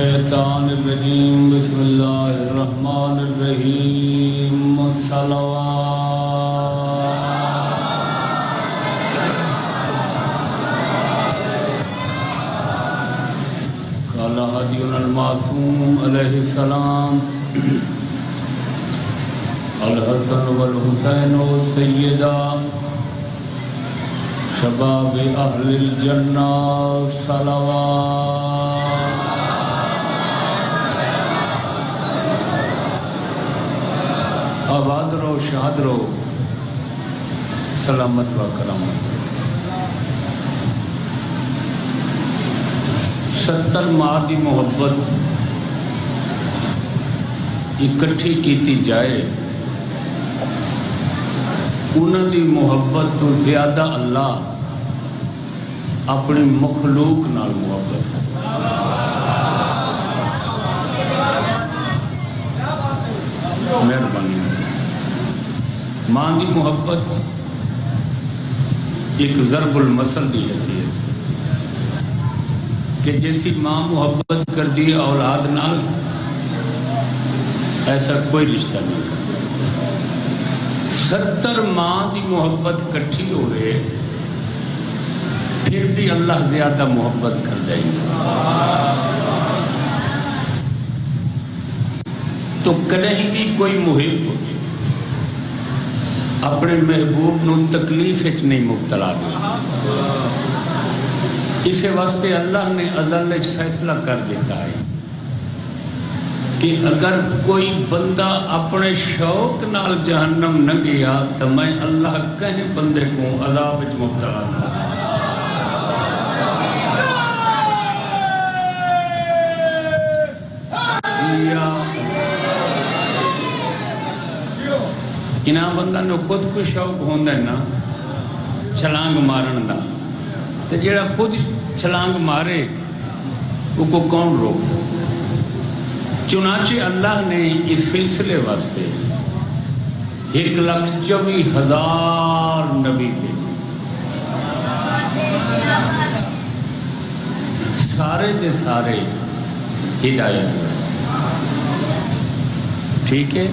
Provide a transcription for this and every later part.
الشیطان الرجیم بسم اللہ الرحمن الرحیم صلوات قال هدينا المعصوم علیہ السلام الحسن والحسین والسیدہ شباب اہل الجنہ صلوات آباد رہو شاد رہو سلامت و کرامت 70 ماہ دی محبت اکٹھی کیتی جائے انہاں دی محبت تو زیادہ اللہ اپنی مخلوق نال محبت ہے مہربانی ماں دی محبت ایک ضرب المثل دی حیثیت کہ جیسی ماں محبت کر دی اولاد نال ایسا کوئی رشتہ نہیں کرتا 70 ماں دی محبت کٹھی ہو رہے پھر بھی اللہ زیادہ محبت کر دیں گے تو کہیں بھی کوئی محب اپنے محبوب نو تکلیف نہیں مبتلا دے اسے واسطے اللہ نے ازل وچ فیصلہ کر دیتا ہے کہ اگر کوئی بندہ اپنے شوق نال جہنم نہ گیا تو میں اللہ کہیں بندے کو عذاب وچ مبتلا نہ کنہ بندہ نے خود کو شوق ہوندا ہے نا چھلانگ مارن دا تو جیڑا خود چھلانگ مارے وہ کو کون روک سکتا چنانچہ اللہ نے اس سلسلے واسطے 1,24,000 نبی دے سارے دے سارے ہدایت واسطے ٹھیک ہے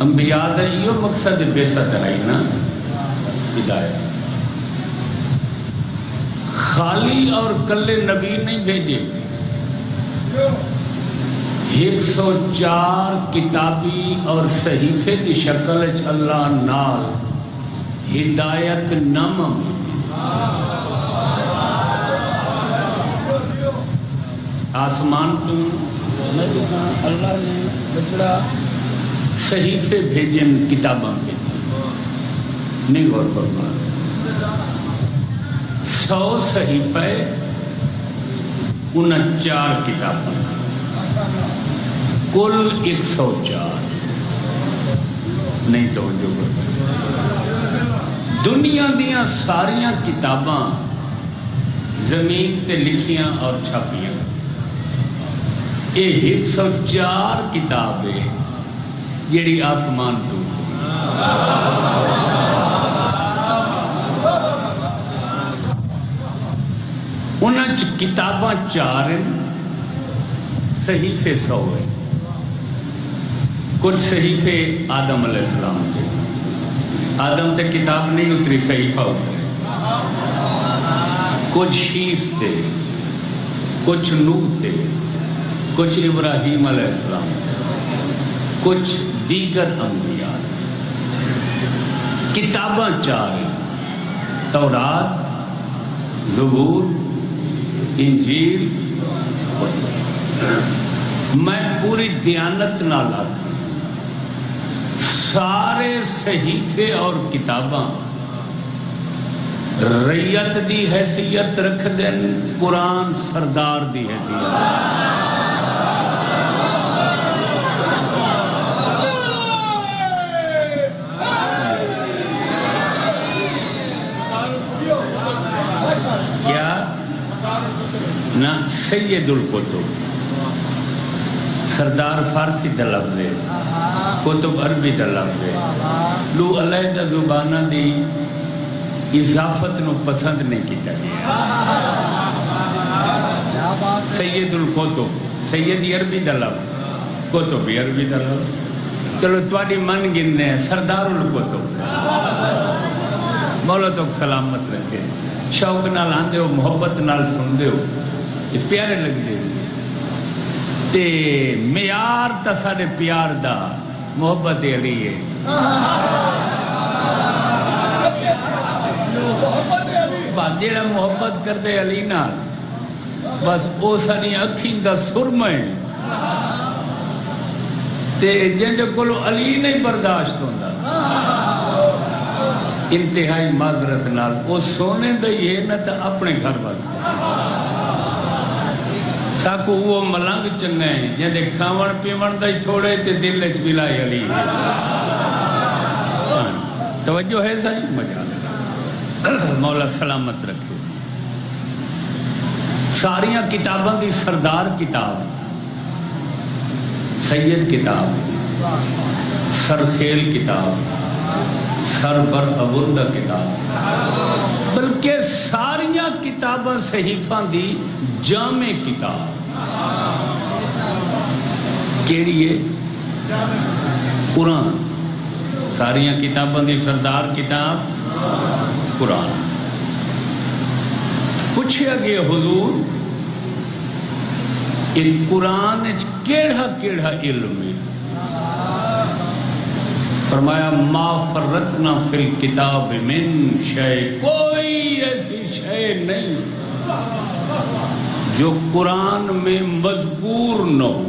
انبیاء دا یہ مقصد بعثت ہے نا ہدایت خالی اور کلے نبی نہیں بھیجے 104 کتابی اور صحیفے کی شکل اللہ نال ہدایت نامہ آسمان تو اللہ نے بچڑا صحیفے بھیجن کتاباں بھیجن نہیں غور فرما 100 صحیفے 49 کتاباں کل 104 نہیں توجہ کرتا دنیا دیاں ساریاں کتاباں زمین تے لکھیاں اور چھاپیاں یہ 104 کتابیں جیڑی آسمان تو انہاں کتاباں 4 ہیں صحیفے 100 ہیں کچھ صحیفے آدم علیہ السلام تھے آدم تے کتاب نہیں اتری صحیفہ اترے کچھ شیس تھے کچھ نوح تھے کچھ ابراہیم علیہ السلام تھے کچھ دیگر انبیاء کتاباں 4 ہیں تورات زبور انجیل میں پوری دیانت نہ لاتا سارے صحیفے اور کتاباں ریت دی حیثیت رکھ دین قرآن سردار دی حیثیت کیا نہ سید القطب سردار فارسی دا لفظ ہے کتب عربی دا لفظ ہے لو علیحدہ زبانہ دی اضافت نو پسند نہیں کیتا گیا سید القطب، سیدی عربی دا لفظ، قطب بھی عربی دا لفظ، چلو تواڈی من گننے سردار القطب، مولا تو سلامت رکھے، شوق نال آندے ہو، محبت نال سندے ہو، یہ پیارے لگدے ہو تے معیار تا ساڈے پیار دا محبت علی ہے۔ جیڑا محبت کردے علی نال بس او ساری اکھیں دا سرما ہے تے جن کولو علی نہیں برداشت ہوندا انتہائی معذرت نال او سونے دا ہی ہے نہ تے اپنے گھر واسطے ساکو وہ ملنگ چنگا ہے جن کھاون پیون دا ہی چھوڑے تے دل وچ ملائے علی توجہ ہے صحیح مجال مولا سلامت رکھے۔ ساریاں کتاباں دی سردار کتاب سید کتاب، سرخیل کتاب، سربر ابردہ کتاب، بلکہ ساریاں کتاباں صحیفاں دی جامع کتاب کیڑی ہے؟ قرآن۔ ساریاں کتاباں دی سردار کتاب قرآن۔ پوچھیا گیا حضور ان قرآن کیڑا کیڑا علم ہے؟ فرمایا ما فرطنا فی الکتاب من شے، کوئی ایسی شے نہیں جو قرآن میں مذکور نہ ہو۔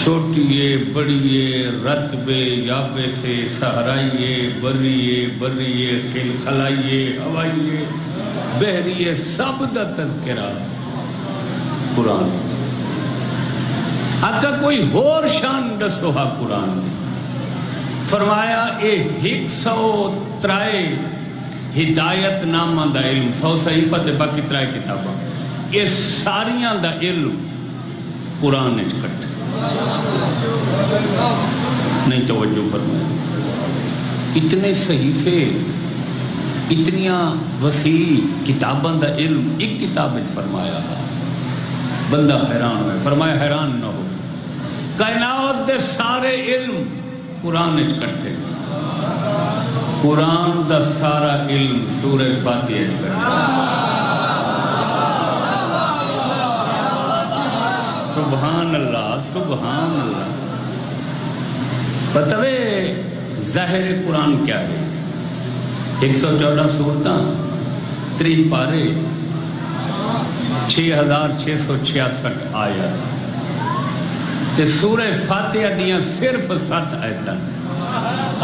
چھوٹیے بڑیے رتبے یابے سے صحرائیے بریے بریے خلخلائیے ہوائیے بحریے سب دا تذکرہ قرآن۔ آقا کوئی اور شان دسو ہا قرآن نے؟ فرمایا اے 103 ہدایت نامہ دا علم، 100 صحیفہ تے باقی 3 کتاباں، یہ ساریاں دا علم قرآن نے کٹھا نہیں۔ توجہ فرمائے، اتنے صحیفے، اتنیاں وسیع کتاباں دا علم ایک کتاب میں فرمایا، بندہ حیران ہوئے۔ فرمایا حیران نہ ہو، کائنات دے سارے علم قرآن وچ کٹھے، قرآن دا سارا علم سورہ فاتحہ وچ کٹھے۔ سبحان اللہ سبحان اللہ۔ بتوے ظاہر قرآن کیا ہے؟ 114 سورتاں، 3 پارے، 6666 آیات تے سورہ فاتحہ دیاں صرف 7 آیتاں۔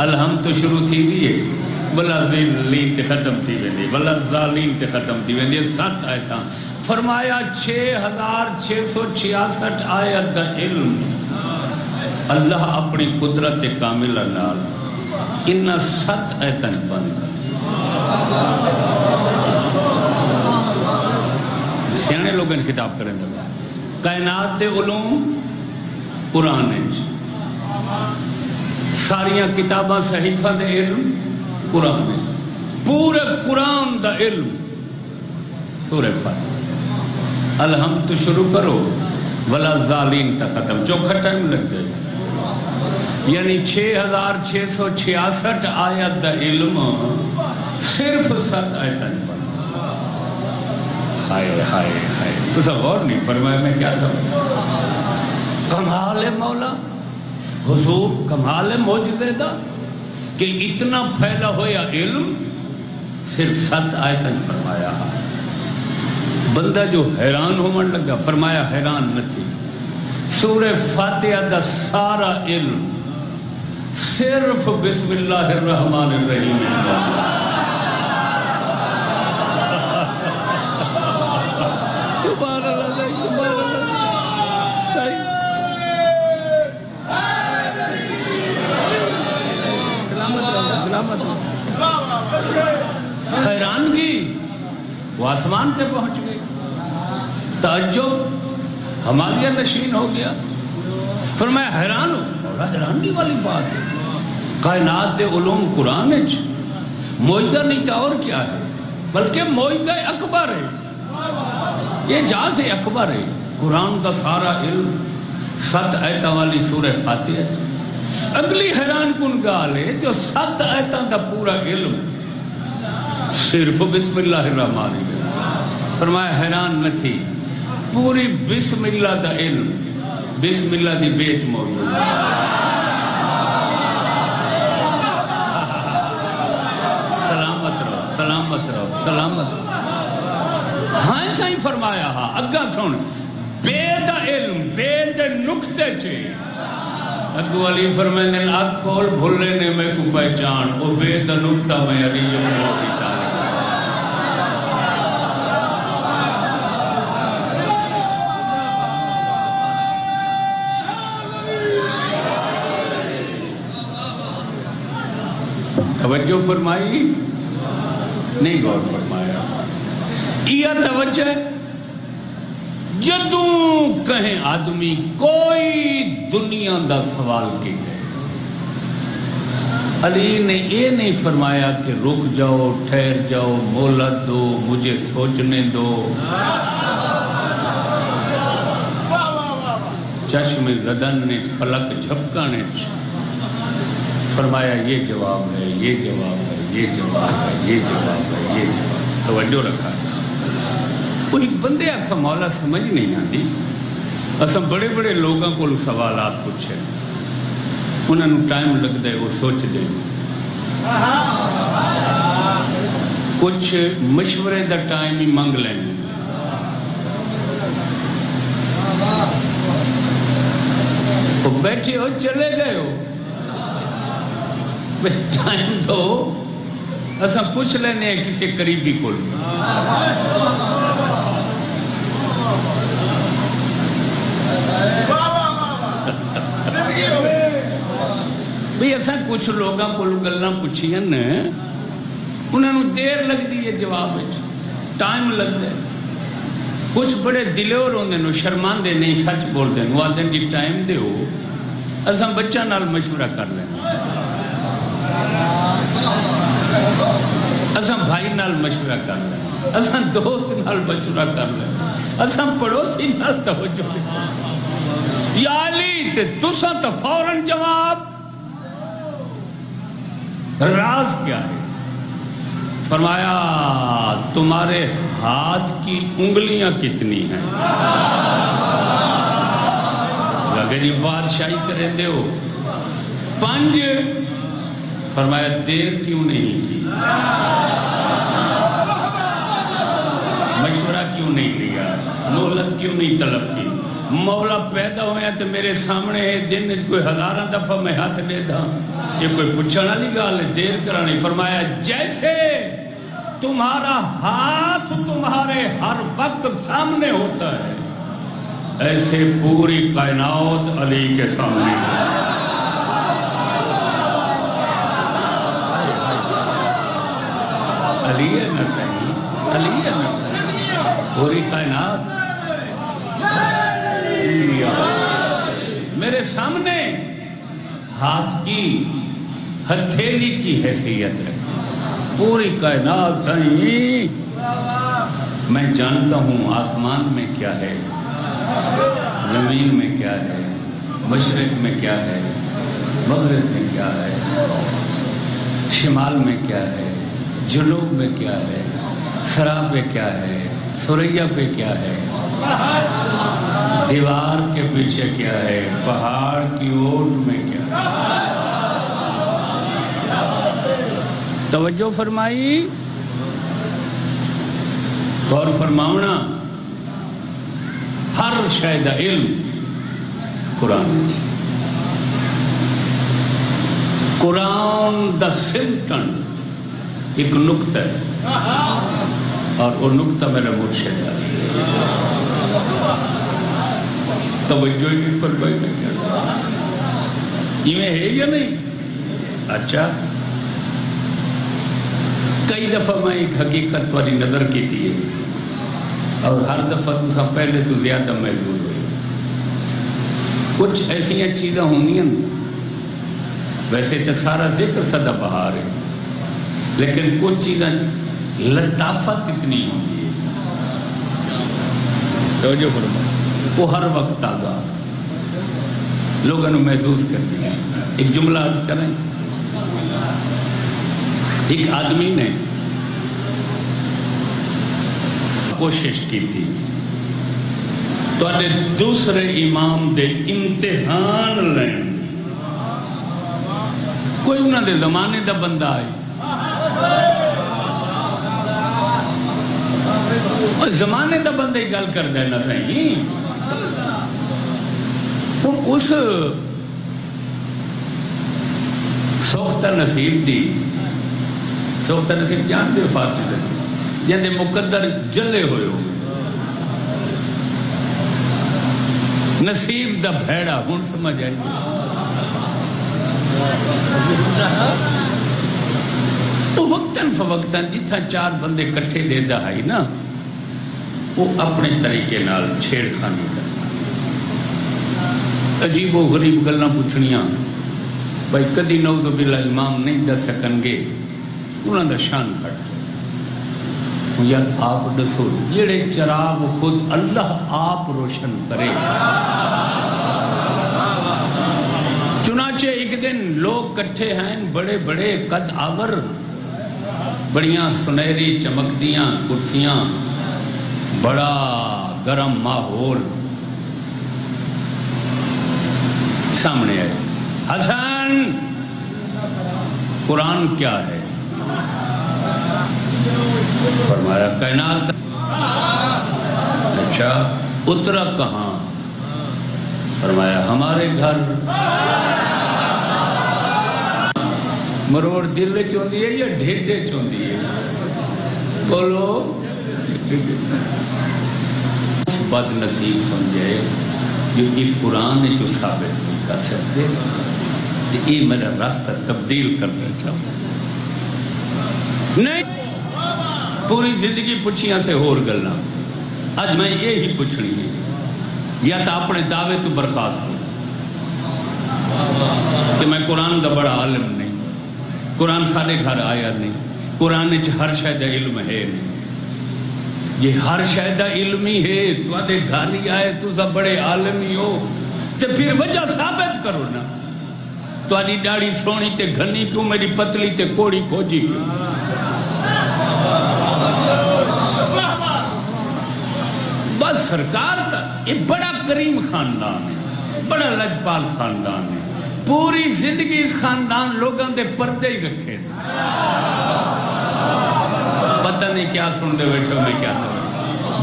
الحمد تو شروع تھی بھی ہے، والذین تے ختم تھی ویندی، والذالین تے ختم تھی ویندی، 7 آیتاں۔ فرمایا 6666 آیت دا علم اللہ اپنی قدرت کاملہ نال انہاں 7 آیتاں بند کر۔ سیانے لوگوں نے خطاب کریں لگا، کائنات دے علوم قرآن ہے، ساریاں کتاباں صحیفہ دے علم قرآن ہے، پورے قرآن دا علم سورہ فاتحہ۔ الحمد تو شروع کرو، ولا ظالین تک ختم، چوکھا ٹائم لگ جائے، یعنی 6666 آیت دا علم صرف 7 آیتاں پڑھ۔ ہائے ہائے ہائے، تو سب غور نہیں فرمایا میں کیا تھا؟ کمال مولا حضور، کمال معجزے دا کہ اتنا پھیلا ہویا علم صرف 7 آیتاں فرمایا۔ بندہ جو حیران ہونے لگا، فرمایا حیران نہ تھی، سورہ فاتحہ دا سارا علم صرف بسم اللہ الرحمن الرحیم۔ سبحان اللہ، سبحان اللہ۔ حیرانگی وہ آسمان سے پہنچ گئی، تعجب ہمالیہ نشین ہو گیا۔ فرمایا حیران ہو، مولا حیرانی والی بات ہے، کائنات دے علوم قرآن وچ، معجزہ نہیں تھا اور کیا ہے؟ بلکہ معجزہ اکبر ہے، یہ جاز اکبر ہے۔ قرآن دا سارا علم 7 آیتاں والی سورہ فاتحہ، اگلی حیران کن گال ہے جو 7 آیتاں دا پورا علم صرف بسم اللہ الرحمن الرحیم۔ فرمایا حیران نہ تھی، پوری بسم اللہ دا علم بسم اللہ دی بیچ موجود ہے۔ سلامت رہو، سلامت رہو، سلامت رہو۔ ہاں سائیں فرمایا ہاں اگا سن، بے دا علم بے دے نکتے چھے اگو علی فرمائن دن آگ کھول بھولے نے میں کو پہچان، او بے دا نکتہ میں علی جمعہ کی تالی۔ توجہ فرمائی نہیں، غور فرمایا۔ یہ توجہ جدوں کہیں آدمی کوئی دنیا دا سوال کی گئے، علی نے یہ نہیں فرمایا کہ رک جاؤ، ٹھہر جاؤ، مہلت دو، مجھے سوچنے دو۔ چشم زدن نے پلک جھپکانے فرمایا یہ جواب ہے، یہ جواب ہے، یہ جواب ہے، یہ جواب ہے، یہ جواب۔ توجہ رکھا۔ کوئی بندے آکھا مولا سمجھ نہیں آتی، اساں بڑے بڑے لوگوں کو سوالات پوچھے، انہوں نے ٹائم لگ دے وہ سوچ دے، کچھ مشورے دا ٹائم ہی منگ لیں، تو بیٹھے ہو چلے گئے ہو، بس ٹائم دو، اساں پوچھ لینے ہیں کسی قریبی کو۔ بھی ایسا کچھ لوگاں کو گلاں پوچھیاں نے، انہوں نے دیر لگ دی ہے جواب ہے، ٹائم لگ دے، کچھ بڑے دلور ہوندے نو شرمان دے نہیں سچ بول دے نو آدھیں جی ٹائم دے ہو، اساں بچہ نال مشورہ کر لیں، اساں بھائی نال مشورہ کر لیں، اساں دوست نال مشورہ کر لیں، اساں پڑوسی نال توجہ لیں، یا علی تے تساں تو فوراً جواب۔ راز کیا ہے؟ فرمایا تمہارے ہاتھ کی انگلیاں کتنی ہیں؟ لگے جی بادشاہی کریں دے ہو 5، فرمایا دیر کیوں نہیں کی، مشورہ کیوں نہیں لیا، مہلت کیوں نہیں طلب کی؟ مولا پیدا ہویا تو میرے سامنے ہے، دن کوئی 1000 دفعہ میں ہاتھ دے دا، یہ کوئی پوچھنا نہیں گال ہے، دیر کرانی۔ فرمایا جیسے تمہارا ہاتھ تمہارے ہر وقت سامنے ہوتا ہے، ایسے پوری کائنات علی کے سامنے ہے۔ علی ہے نہ صحیح، علی ہے نہ صحیح، پوری کائنات میرے سامنے ہاتھ کی ہتھیلی کی حیثیت ہے، پوری کائنات صحیح۔ میں جانتا ہوں آسمان میں کیا ہے، زمین میں کیا ہے، مشرق میں کیا ہے، مغرب میں کیا ہے، شمال میں کیا ہے، جنوب میں کیا ہے، سرا پہ کیا ہے، سوریا پہ کیا ہے، دیوار کے پیچھے کیا ہے، پہاڑ کی اوٹ میں کیا ہے۔ توجہ فرمائی، غور فرماؤنا، ہر شے دا علم قرآن، قرآن دا سمٹن ایک نقطہ ہے، اور وہ نقطہ میرا مرشد ہے۔ توجہ ہی فرمائی میں کیا یہ ہے یا نہیں؟ اچھا، کئی دفعہ میں ایک حقیقت والی نظر کی تھی، اور ہر دفعہ تو پہلے تو زیادہ محسوس ہوئی۔ کچھ ایسی چیزیں ہونی ہیں، ویسے تو سارا ذکر سدا بہار ہے، لیکن کچھ چیزیں لطافت اتنی ہوتی ہے، توجہ فرمائیں، وہ ہر وقت تازہ لوگوں نے محسوس کر دیا۔ ایک جملہ عرض کریں، ایک آدمی نے کوشش کی تھی تو دوسرے امام دے امتحان لین، کوئی انہوں دے زمانے دا بندہ آئے، اور زمانے دا بندہ ہی گل کر دینا صحیح، اس سوختہ نصیب دی، سوختہ نصیب جان دے فارسی دے جن مقدر جلے ہوئے ہو، نصیب دا بھیڑا ہون سمجھ آئی، تو وقتاً فوقتاً جتھا چار بندے کٹھے دے دا ہے نا، وہ اپنے طریقے نال چھیڑ خانی کرنا، عجیب و غریب گلاں پوچھنیاں، بھائی کدی نعوذ باللہ امام نہیں دس سکن گے، انہوں دا شان کٹ یار آپ دسو جڑے چراغ خود اللہ آپ روشن کرے۔ چنانچہ ایک دن لوگ کٹھے ہیں، بڑے بڑے قد آور، بڑیاں سنہری چمکدیاں کرسیاں، بڑا گرم ماحول، سامنے آئے، حسن قرآن کیا ہے؟ فرمایا کائنات۔ اچھا اترا کہاں؟ فرمایا ہمارے گھر۔ مروڑ دل چوندی ہے یا ڈھیڈے چوندی ہے؟ بولو۔ بد نصیب سمجھے جو یہ قرآن جو ثابت نہیں کر سکتے، یہ میرا راستہ تبدیل کرنا چاہتا نہیں، پوری زندگی پوچھیاں سے ہور گلنا، آج میں یہی پوچھنی ہے، یا تو اپنے دعوے تو برخاست ہوں کہ میں قرآن دا بڑا عالم نہیں، قرآن سارے گھر آیا نہیں، قرآن ہر شاید علم ہے نہیں، یہ ہر شاید علم ہی ہے، تواڈے گھر ہی آئے تو سب بڑے عالم ہی ہو، تو پھر وجہ ثابت کرو نا، تواڈی داڑھی سونی تے گھنی کیوں، میری پتلی تے کوڑی کھوجی کیوں؟ بس سرکار تا یہ بڑا کریم خاندان ہے، بڑا لجپال خاندان ہے، پوری زندگی اس خاندان لوگوں دے پردے ہی رکھے، پتہ نہیں کیا سن دے بیٹھو میں کیا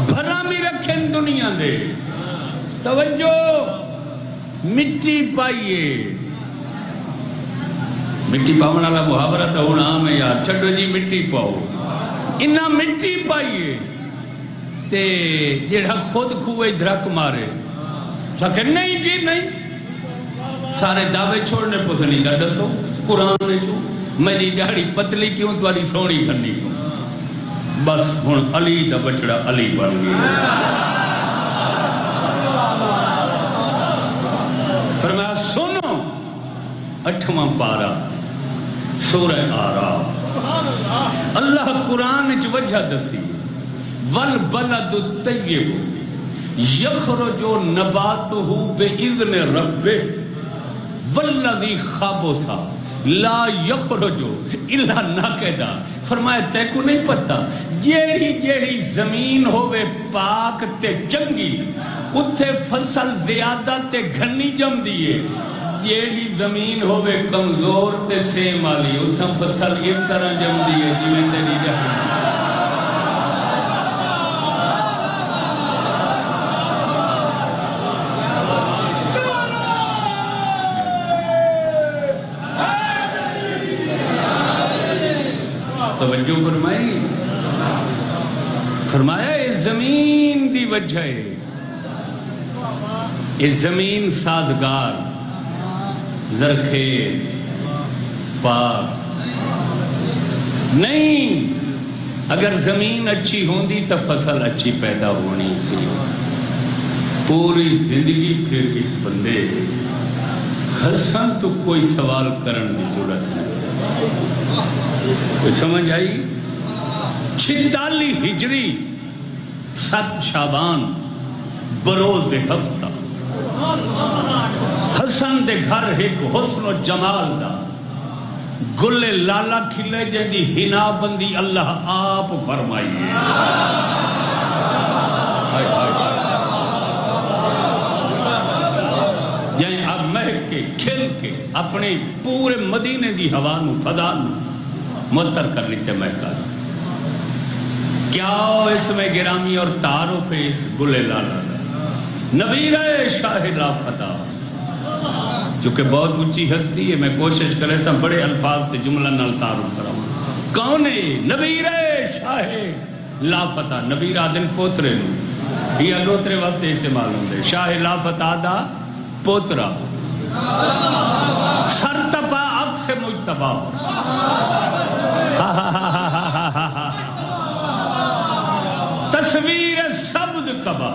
بھرامی رکھیں دنیا دے۔ توجہ، مٹی پائیے، مٹی پاؤن والا محاورہ تو ہونا عام ہے یار، چھڈو جی مٹی پاؤ، انہاں مٹی پائیے تے جڑا خود کھوئے دھرک مارے، سکھے نہیں جی نہیں، سارے دعوے چھوڑنے پتنی دا دسو قرآن نے چھو، میری داڑھی پتلی کیوں، تواڈی سونی گھنی کیوں؟ بس ہن علی دا بچڑا علی بن گیا۔ فرمایا سنو 8واں پارہ سورہ آراف، اللہ قرآن وچ وجہ دسی، والبلد الطیب یخرج نباتہ بإذن ربہ والذی خبث لا یخرج الا نکدا۔ فرمایا تے کو نہیں پتہ جیڑی جیڑی زمین ہوے پاک تے چنگی اتھے فصل زیادہ تے گھنی جم دیئے، جیڑی زمین ہوے کمزور تے سیم والی اتھا فصل اس طرح جم دیئے جی میں تیری جہاں۔ توجہ فرمائی، فرمایا اس زمین دی وجہ ہے، اس زمین سازگار، زرخیز، پاک نہیں، اگر زمین اچھی ہوندی تو فصل اچھی پیدا ہونی سی۔ پوری زندگی پھر اس بندے ہرسن تو کوئی سوال کرن دی ضرورت نہیں، کوئی سمجھ آئی؟ 46 ہجری 7 شعبان بروز ہفتہ حسن دے گھر ایک حسن و جمال دا گلے لالا کھلے جیدی ہنا بندی اللہ آپ فرمائیے. یعنی اب مہک کے کھل کے اپنے پورے مدینے دی ہوا نو فضا نو معطر کر لیتے مہکا. کیا اس میں گرامی اور تعارف ہے اس گلے لالا دا. نبی رہے شاہ لا فتح کیونکہ بہت اونچی ہستی ہے. میں کوشش کرے سا بڑے الفاظ تے جملہ نال تعارف کراؤں. کون ہے نبی رہے شاہ لا فتح. نبی را دن پوترے نو یہ اگوترے واسطے استعمال ہوندے. شاہ لا فتح دا پوترا سرتپا اک سے مجتبا. تصویر سبز کبا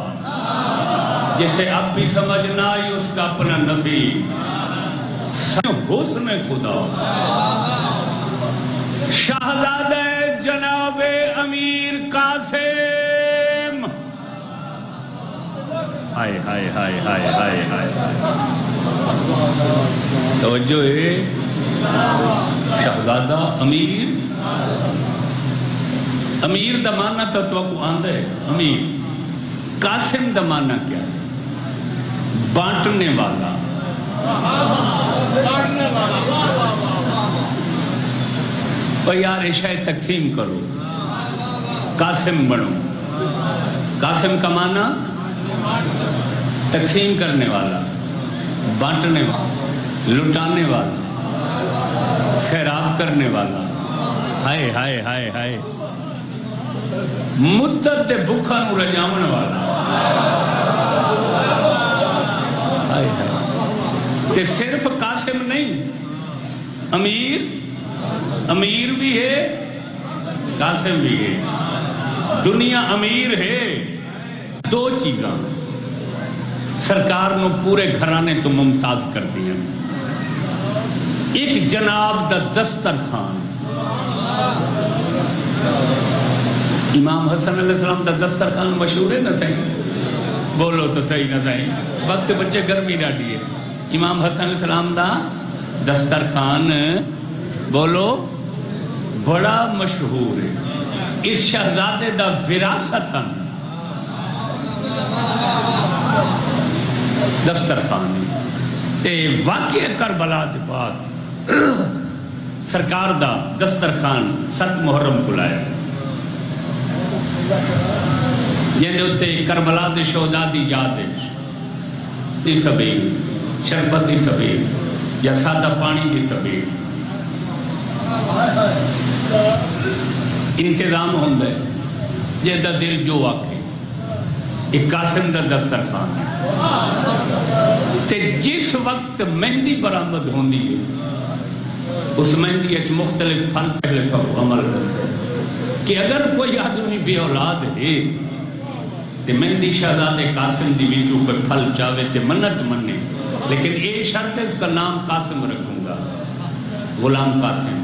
جسے اب بھی سمجھ نہ آئی اس کا اپنا نصیب. حسن خدا شہزادہ جناب امیر قاسم. ہائے ہائے ہائے ہائے ہائے ہائے توجہ ہے. شہزادہ امیر. امیر دا معنی تو کو آندہ ہے امیر. قاسم دا معنی کیا ہے؟ بانٹنے والا. اور یار عشاء تقسیم کرو قاسم بنو. قاسم کا معنی تقسیم کرنے والا, بانٹنے والا, لٹانے والا, سیراب کرنے والا. ہائے ہائے ہائے ہائے مدت دے بھکھا نو رجاون والا. ہائے ہائے تے صرف قاسم نہیں, امیر بھی ہے قاسم بھی ہے. دنیا امیر ہے. دو چیزاں سرکار نو پورے گھرانے تو ممتاز کر دیا. ایک جناب دا دسترخوان. امام حسن علیہ السلام دا دسترخوان مشہور ہے نہ صحیح؟ بولو تو صحیح نہ صحیح. وقت بچے گرمی ڈاٹی ہے. امام حسن علیہ السلام دا دسترخوان بولو بڑا مشہور ہے. اس شہزادے دا وراثتاً دسترخوان تے واقعہ کربلا دے بعد سرکار دا دسترخوان 7 محرم کو لایا. جن دے کربلا دے شہداء دی یاد دی سبیل, شربت دی سبیل یا سادہ پانی دی سبیل انتظام ہوندہ ہے. جیدہ دل جو آکے ایک قاسم دا دسترخوان ہے. تے جس وقت مہندی برآمد ہوندی ہے اس مہندی اچ مختلف پھل پہلے کرو عمل دسے کہ اگر کوئی آدمی بے اولاد ہے تے مہندی شہزادے قاسم دی ویچو پہ پھل چاہے تے منت منے, لیکن اے شرط ہے اس کا نام قاسم رکھوں گا, غلام قاسم.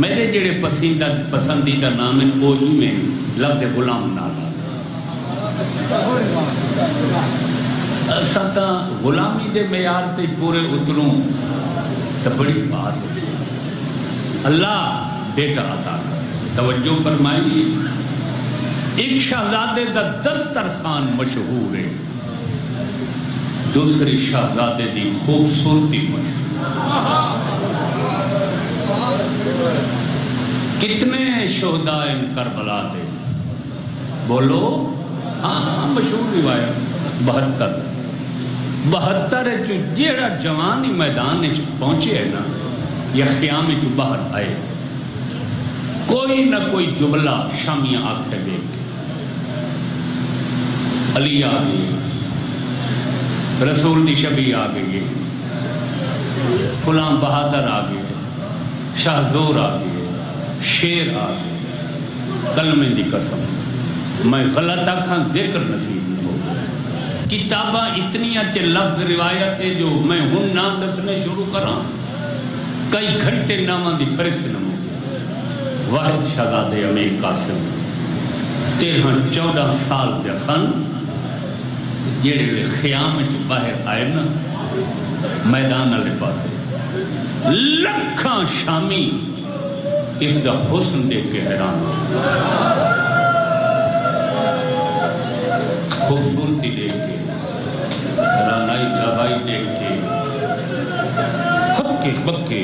میرے جڑے پسندیدہ نام ہیں وہ ہی میں لفظ غلام نالا. ستا غلامی دے معیار تے پورے اتروں تو بڑی بات ہے. اللہ بیٹا عطا کر. توجہ فرمائیے. ایک شہزادے دا دسترخوان مشہور ہے, دوسری شہزادے دی خوبصورتی مشہور. کتنے شہداء ان کربلا دے بولو. ہاں مشہور روایت 72 جیڑا جوانی میدان پہنچے ہے نا یا خیام باہر آئے کوئی نہ کوئی جملہ شامیاں آنکھیں دیکھ کے علی آ گئی, رسول دی شبی آ گئی, فلاں بہادر آ گئے, شاہ زور آ گئے, شیر آ گئے. کلمے دی قسم میں غلط آکھاں ذکر نصیب نہیں ہو. کتاباں اتنی اچھے لفظ روایت ہے جو میں ہن نہ دسنے شروع کراں کئی گھنٹے ناماں دی فرست نہ ہو. واحد شہزادے امیر قاسم 13-14 سال دے سن جڑے خیام چ باہر آئے نا میدان والے پاسے لکھاں شامی اس دا حسن دیکھ کے حیران خوبصورتی دیکھ کے رانائی دبائی دیکھ کے ہکے بکے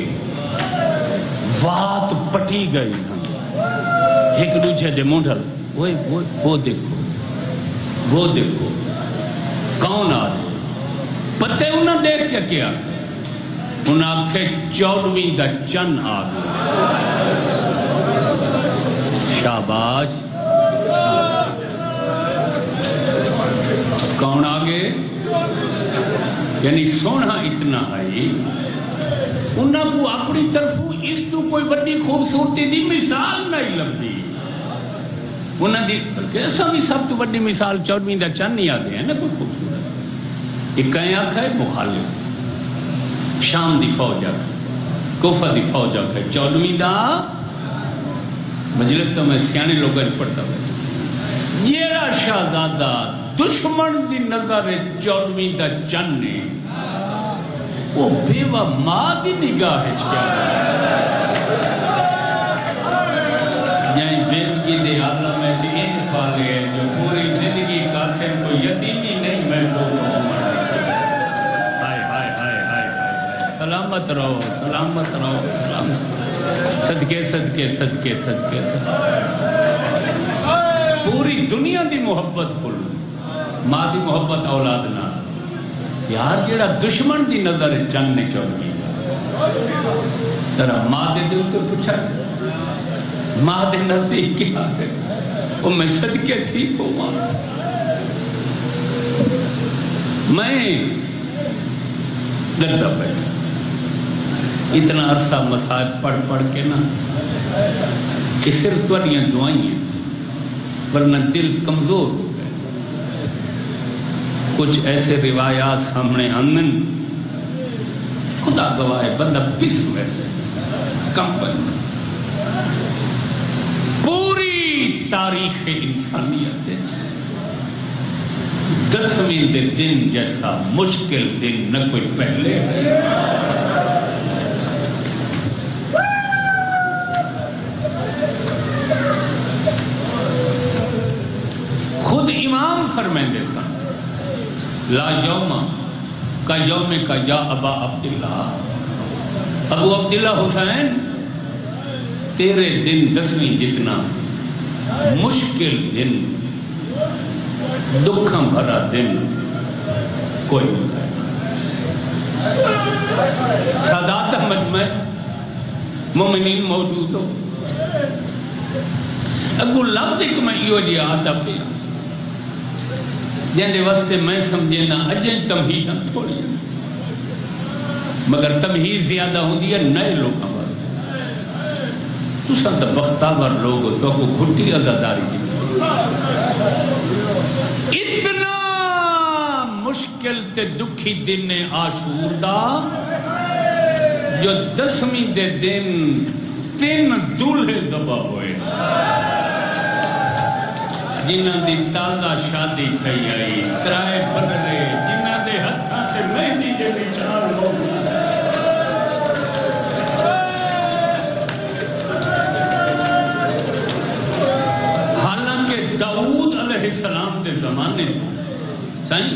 وات پٹی گئی ایک دوسرے دے مونڈل وہ دیکھو کون آ رہے پتے انہاں دیکھ کے کیا انہاں آکھے 14ویں دا چن آ گیا شاباش کون آگے یعنی سونا اتنا آئی انہاں کو اپنی طرف اس تو کوئی بڑی خوبصورتی دی مثال نہیں لگتی انہاں دی کیسا بھی سب تو بڑی مثال 14ویں دا چند نہیں آگے ہیں نا کوئی خوبصورت ایک کہیں آکھا ہے مخالف شام دی فوج آکھا کوفہ دی فوج آکھا 14ویں دا مجلس تو میں سیانے لوگوں نے پڑھتا ہوں جیرا شہزادہ دشمن دی نظر 14ویں دا چند نے وہ بیوہ ماں دی نگاہ ہے کیا یعنی بیوگی دے عالم میں چین پالے ہیں جو پوری زندگی قاسم کو یتیمی نہیں محسوس ہو سلامت رہو سلامت رہو صدقے صدقے صدقے صدقے پوری دنیا دی محبت کھل ماں دی محبت اولاد نہ یار جیڑا دشمن دی نظر چند نے کیوں نہیں ترا ماں دے دل تو پوچھا ماں دے نزدیک کیا ہے وہ میں صدقے تھی کو ماں میں لگتا پہ اتنا عرصہ مساج پڑھ پڑھ کے نا کہ صرف توڑیاں دعائیں ہیں ورنہ دل کمزور ہو گئے کچھ ایسے روایات سامنے آنن خدا گواہ بندہ کس میں سے کمپن پوری تاریخ انسانیت 10ویں دن جیسا مشکل دن نہ کوئی پہلے خود امام فرمائندے سن لا یوم کا یوم کا یا ابا عبداللہ ابو عبداللہ حسین تیرے دن 10ویں جتنا مشکل دن دکھاں بھرا دن کوئی نہیں سادات احمد میں مومنین موجود ہو اگو لفظ ایک میں یہ جی آتا پہ جن دے واسطے میں سمجھے نا اجیں تمہید تھوڑی مگر تمہید زیادہ ہوں دیا نئے لوگوں واسطے تو سب بختاور لوگ تو کو گھٹی عزاداری کی اتنا مشکل تے دکھی دن عاشور دا جو 10ویں دے دن 3 دولہے ذبح ہوئے جنہاں دی تازہ شادی کئی آئی ترائے بدلے جنہاں دے ہتھاں تے مہندی دے نشان ہو حالانکہ داؤد علیہ السلام دے زمانے سائیں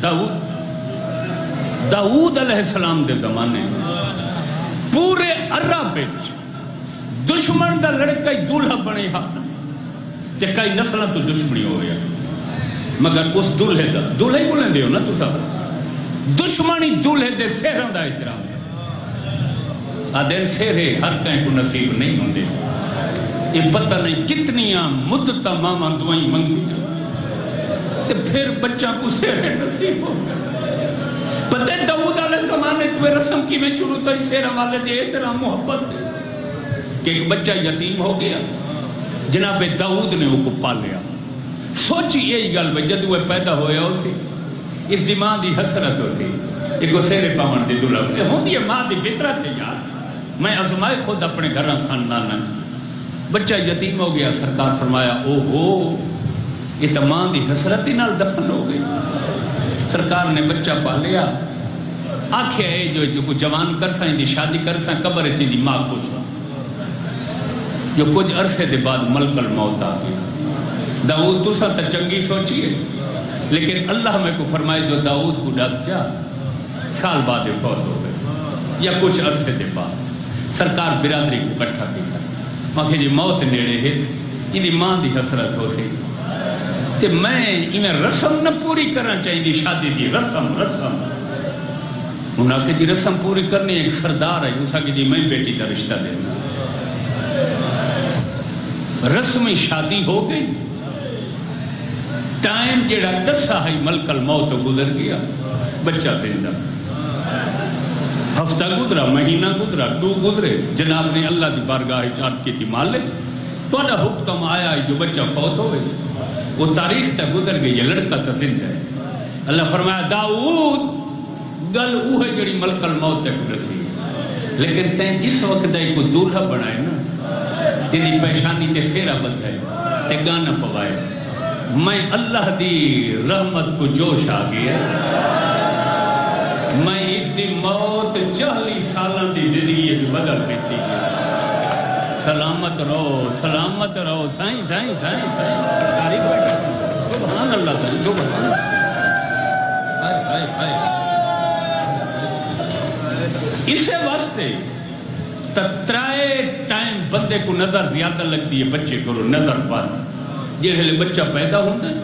داؤد علیہ السلام دے زمانے پورے عرب وچ دشمن دا لڑکا ہی دولہا بنے ہاتھ کہ کئی نسلہ تو دشمنی ہو گیا مگر اس دولہے دا دولہے ہی بولیں دے ہو نا تو سب دشمنی دولہے دے سیران دا احترام آدھین سیرے ہر کہیں کو نصیب نہیں ہوں دے یہ پتہ نہیں کتنیاں مدتہ ماما دعائیں منگی تے پھر بچہ کو سیرے نصیب ہو گیا پتہ داؤد علیہ زمانے تو رسم کی میں شروع تو سیرہ والے دے احترام محبت دے کہ ایک بچہ یتیم ہو گیا جناب داؤد نے وہ کو پال لیا سوچی یہی گل بھئی جدو وہ پیدا ہویا ہو سی اس دی ماں دی حسرت ہو سی ایک وہ سیرے پاون دی دلہ ہوں دی ماں دی فطرت ہے یار میں ازمائے خود اپنے گھراں خاندان بچہ یتیم ہو گیا، سرکار فرمایا او ہو یہ تو ماں دی حسرت ہی نال دفن ہو گئی۔ سرکار نے بچہ پالیا، آکھیا ہے جو کو جوان کر سائیں دی شادی کر سائیں قبر اچھی دی ماں خوش ہو۔ جو کچھ عرصے دے بعد ملک الموت آ گیا۔ داؤد تو سا تا چنگی سوچیے، لیکن اللہ میں کو فرمائے جو داؤد کو ڈس جا سال بعد فوت ہو گئے یا کچھ عرصے دے بعد۔ سرکار برادری کو کٹھا کیتا، ماں کہ جی موت نیڑے ہے یہ ماں دی حسرت ہو سی تے میں انہیں رسم نہ پوری کرنا چاہیے دی شادی دی رسم انہاں کہ جی رسم پوری کرنی ایک سردار ہے اسا کہ جی میں بیٹی کا رشتہ دینا۔ رسمی شادی ہو گئی، ٹائم جیڑا دسا ہے ملک الموت گزر گیا، بچہ زندہ، ہفتہ گزرا، مہینہ گزرا، 2 گزرے، جناب نے اللہ کی بارگاہ عرض کی تھی مالک تھوڑا حکم آیا ہے جو بچہ فوت ہوئے وہ تاریخ تک گزر گئی ہے، لڑکا تو زندہ ہے۔ اللہ فرمایا داؤد گل وہ ہے جڑی ملک الموت تک رسی، لیکن تین جس وقت دائی کو دولہا بنائے نا تیری پیشانی تے سیرہ بدھائے تے گانا پوائے، میں اللہ دی رحمت کو جوش آ گیا، میں اس دی موت 40 سالوں دی زندگی بدل دیتی ہے۔ سلامت رہو سائیں سبحان اللہ سائیں سبحان اللہ۔ اسے واسطے ترائے ٹائم بندے کو نظر زیادہ لگتی ہے، بچے کرو نظر بند جہے لے بچہ پیدا ہوتا ہے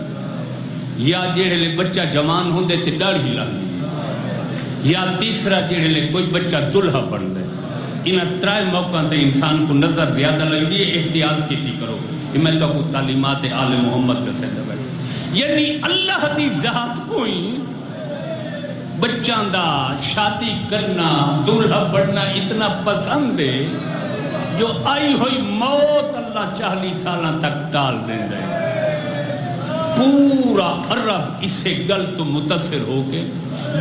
یا جہے لے بچہ جوان ہوندے تے داڑھی لگتی یا تیسرا جہے لے کوئی بچہ دلہا بنتا ہے۔ انہاں ترائے موقع تے انسان کو نظر زیادہ لگتی ہے، احتیاط کیتی کرو۔ یہ میں تو تعلیمات آل محمد کا سیدہ ہے، یعنی اللہ دی ذات کوئی بچان دا شادی کرنا دلہا بڑھنا اتنا پسند ہے جو آئی ہوئی موت اللہ 40 سالہ تک ٹال دیں گے۔ پورا عرب اسے گل تو متاثر ہو کے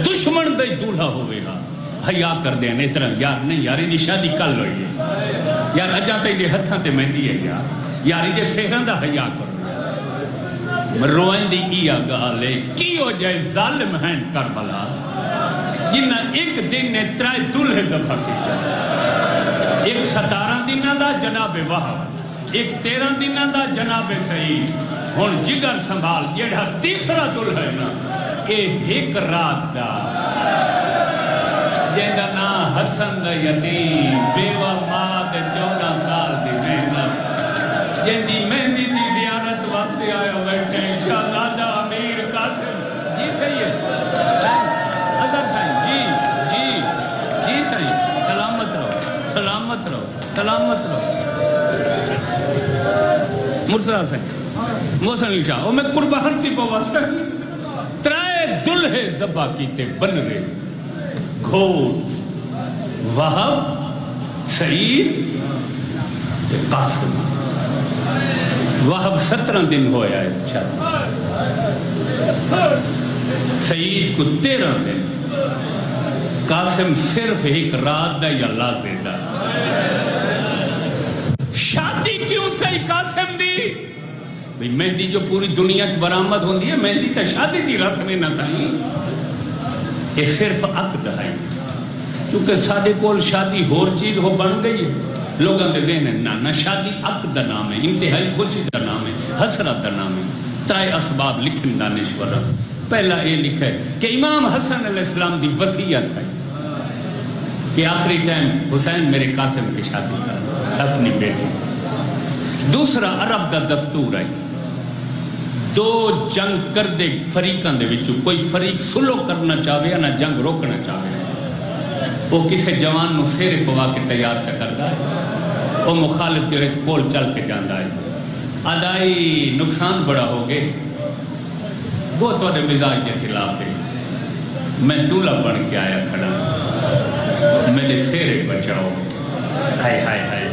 دشمن دے دلہا ہوئے گا، حیا کر دیں اتنا یار نہیں یار دی شادی کل ہوئی ہے، یار اجا تے دے ہتھاں تے مہندی ہے، یار دے سہراں دا حیا کر روئیں دی کیا گالے کی ہو جائے ظالم ہیں کربلا جنہ ایک دن نے 3 دلہے ذبح کی چاہے، ایک 17 دنہ دا جناب وہب، ایک 13 دنہ دا جناب سعید، ہون جگر سنبھال جیڑا تیسرا دلہے نا ایک رات دا جیڑا نا حسن دا یتیم بیوہ ماں دے 14 سال دی محنت جیڑی مہندی دی زیارت وقت آیا بیٹھے انشاءاللہ دا امیر قاسم جی صحیح ہے اگر صحیح جی صحیح سلامت رہو مرتضی صحیح موسن شاہ او میں قربہ ہرتی پہ واسطہ 3 دلہے ذبح کیتے بن رہے گھوٹ وہب سعید قاسم۔ وہب 17 دن ہویا ہے شادی، سعید کو 13 دن، قاسم صرف ایک رات دا یا لازے دا۔ شادی کیوں تھی قاسم دی؟ بھئی مہندی جو پوری دنیا چ برآمد ہوندی ہے، مہندی تا شادی دی رسم نہ سائیں، یہ صرف عقد ہے، چونکہ ساڈے کول شادی ہور چیز ہو بن گئی ہے، لوگوں کے ذہن نہ شادی عقد دا نام ہے، انتہائی خوشی دا نام ہے، حسرت دا نام ہے۔ 3 اسباب لکھن دانشور، پہلا یہ لکھا ہے کہ امام حسن علیہ السلام دی وصیت ہے کہ آخری ٹائم حسین میرے قاسم کی شادی کر اپنی بیٹی۔ دوسرا عرب دا دستور ہے 2 جنگ کر دے فریقان دے وچوں کوئی فریق سلو کرنا چاہے یا نہ جنگ روکنا چاہے، وہ کسے جوان نو سیرے پوا کے تیار چکردا ہے، وہ مخالف کے رہت کول چل کے جاندا ہے، ادائی نقصان بڑا ہو گئے، وہ توڑے مزاج کے خلاف ہے، میں دولہ بن کے آیا کھڑا، میرے سیرے بچاؤ، ہائے ہائے ہائے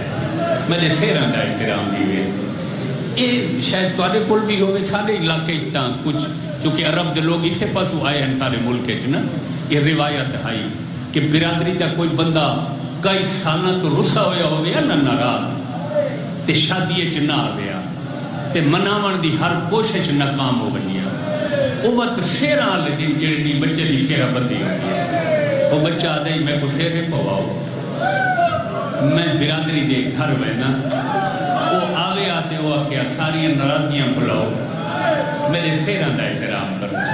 میرے سیران دا احترام دیوے۔ یہ شاید توڑے کول بھی ہوئے سارے علاقے تا کچھ، چونکہ عرب دے لوگ اسے پاسو آئے ہیں سارے ملک نا، یہ روایت ہے کہ برادری کا کوئی بندہ کئی سالہ تو رسا ہویا ہویا نہ ناراض، تے تے شادی چ نہ آیا تے مناون دی ہر کوشش ناکام ہو گئی وہ وقت سیرا والے دن جڑی بچے دی سیرا بندی ہوئی ہے وہ بچہ آدھے میں کو سیرے پواؤ میں برادری دے گھر بہنا وہ آگے آتے وہ آکیا ساری ناراضگیاں بلاؤ میرے سیران دا احترام کرنا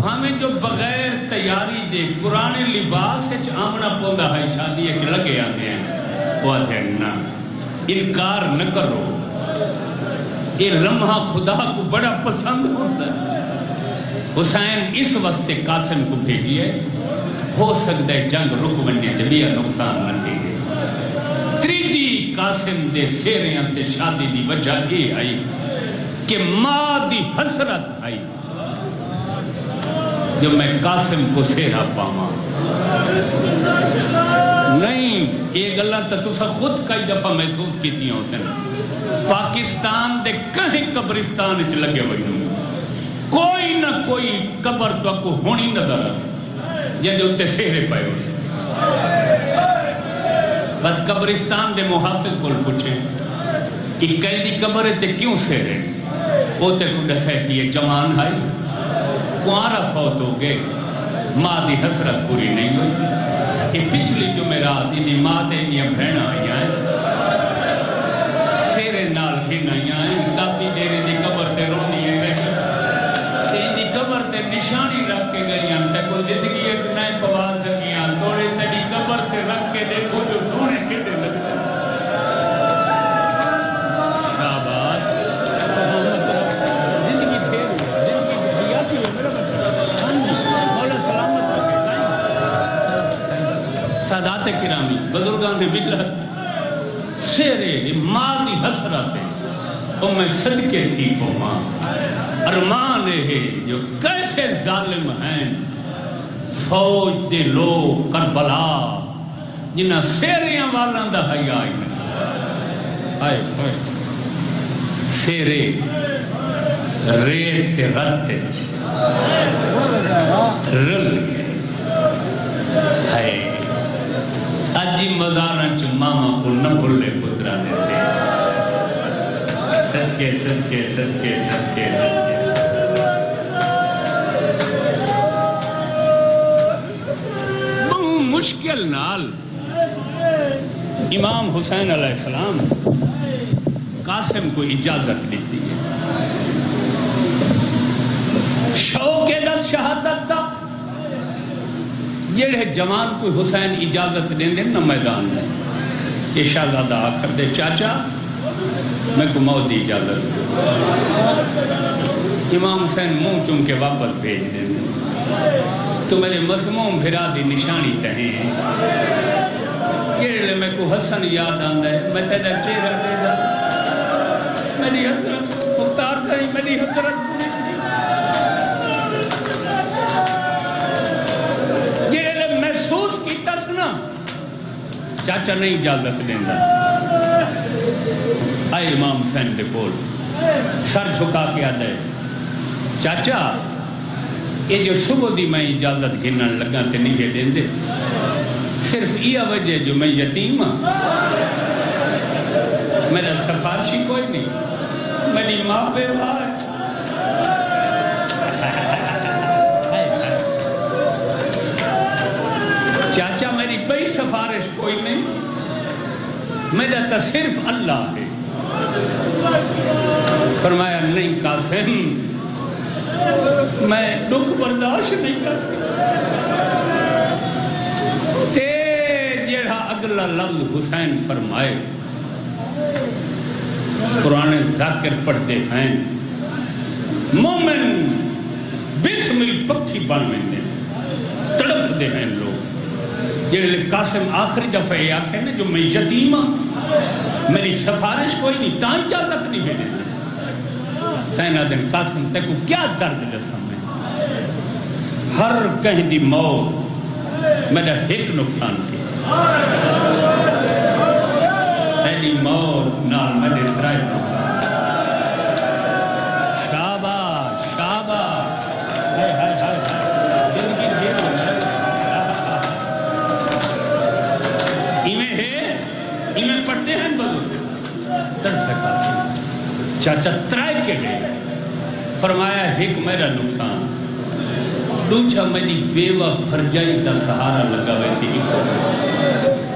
ہمیں جو بغیر تیاری دے قرآن لباس آمنا پوندا ہے شادی لگے آتے ہیں وہ آتے ہیں نا انکار نہ کرو یہ لمحہ خدا کو بڑا پسند ہوتا ہے حسین اس واسطے قاسم کو بھیجیے ہو سکتا ہے جنگ رک بننے تے بیا نقصان نہ تھی تریجی قاسم دے سیریاں تے شادی دی وجہ یہ آئی کہ ماں دی حسرت آئی جو میں قاسم کو سیرا پاواں نہیں یہ گلاں تے تساں خود کئی دفعہ محسوس کیتیاں حسین پاکستان دے کہیں قبرستان وچ لگے ہوئے کوئی نہ کوئی قبر تو کو ہونی نظر آ جن اتنے سہرے پائے ہو بس قبرستان دے محافظ کو پوچھے کہ کئی دی قبر ہے تے کیوں سہرے وہ تے کو دسے سی یہ جوان ہے کوارا فوت ہو گئے ماں دی حسرت پوری نہیں ہوئی کہ پچھلی جمعرات انہیں ماں دے انہیں بہن آئی ہیں سہرے نال بھی نہیں آئیں کافی دیر دی قبر تے رونی ہے قبر تے نشانی رکھ کے گئی ہیں تے کوئی زندگی اچ نہ پوا سکیاں توڑے تیری قبر تے رکھ کے دیکھو جو سونے کتے لگتے شاباش زندگی پھیر زندگی بھیا چی ہے میرا بچہ مولا سلامت رکھے سادات کرامی بزرگان ملت شیرے ماں دی حسرت ہے وہ میں صدقے تھی کو ماں ارمان ہے جو کیسے ظالم ہیں فوج دے لوگ کربلا جنہ سیریاں والاں دا حیا آئے سیرے ریت رت رل ہے اجی مزاراں چ ماما کو نہ بھولے پترا نے سے صدقے صدقے صدقے صدقے صدقے مشکل نال امام حسین علیہ السلام قاسم کو اجازت دیتی ہے شوق دس شہادت تھا جڑے جوان کو حسین اجازت دیں دیں نہ میدان میں یہ شہزادہ آ کر دے چاچا میں کو موت دی اجازت امام حسین منہ چوم کے واپس بھیج دیں تو میرے مسموم بھرا دی نشانی کہیں یہ لئے میں کو حسن یاد آندہ ہے میں تیرا چہرہ دے دا میری حسرت مختار صحیح میری حسرت یہ لئے محسوس کی تسنا چاچا نہیں اجازت لیندہ آئے امام حسین دے کول سر جھکا کے آدھے چاچا یہ جو صبح دی میں اجازت گھنن لگا تے نہیں دے دیں دے صرف یہ وجہ جو میں یتیم ہوں میرا سفارشی کوئی نہیں میری ماں بیوہ ہے چاچا میری بڑی سفارش کوئی نہیں میرا تو صرف اللہ ہے فرمایا نہیں قاسم میں دکھ برداشت نہیں کر سکتا تے جیڑا اگلا لفظ حسین فرمائے قرآن ذاکر پڑھتے ہیں مومن بسم الپکھی بنویں تڑپ دے ہیں لوگ جیڑے قاسم آخری دفعہ یہ آکھے نا جو میں یتیم ہوں میری سفارش کوئی نہیں تاں اجازت نہیں ملے سینا دن قاسم تے کو کیا درد لسم میں ہر کہیں دی موت میرا ایک نقصان کی تیری موت نال میرے ترائے نقصان شاباش شاباش ہائے ہائے ہائے زندگی دیر ایمیں ہے ایمیں پڑھتے ہیں بزرگ چاچا ترائے کے لے فرمایا ایک میرا نقصان دوچا میری بیوہ بھرجائی تا سہارا لگا ویسی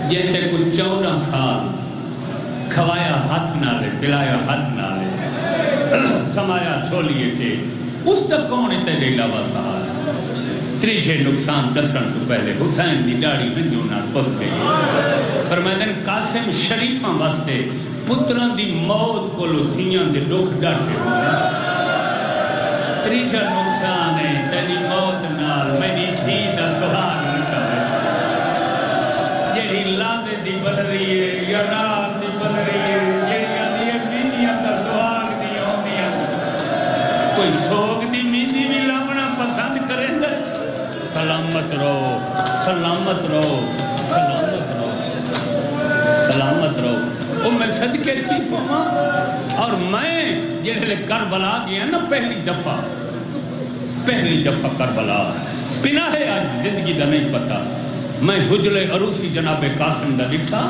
جیتے کو 14 سال کھوایا ہاتھ نہ لے پلایا ہاتھ نہ لے سمایا چھولیے تھے اس تک کون تیرے علاوہ سہارا تریجے نقصان دسن تو پہلے حسین دی داڑھی ہنجوں نہ پھس گئی فرمائے قاسم شریفاں واسطے پتران دی موت کو لو تھیاں دے لوگ ڈاٹے تریجا نقصان ہے تیری موت نال میری تھی دا سہار نکا یہی لادے دی بن رہی ہے یا رات دی بن رہی ہے یہی اندیے مینیاں دا سہار دی ہونیاں کوئی سوگ دی مینی بھی لامنا پسند کریں دے سلامت رہو سلامت رہو سلامت رہو سلامت رہو وہ میں صدقے تھی پہاں اور میں جنہیں کربلا گیا نا پہلی دفعہ کربلا پناہ آج زندگی دا نہیں پتا میں حجل عروسی جناب قاسم دا لٹھا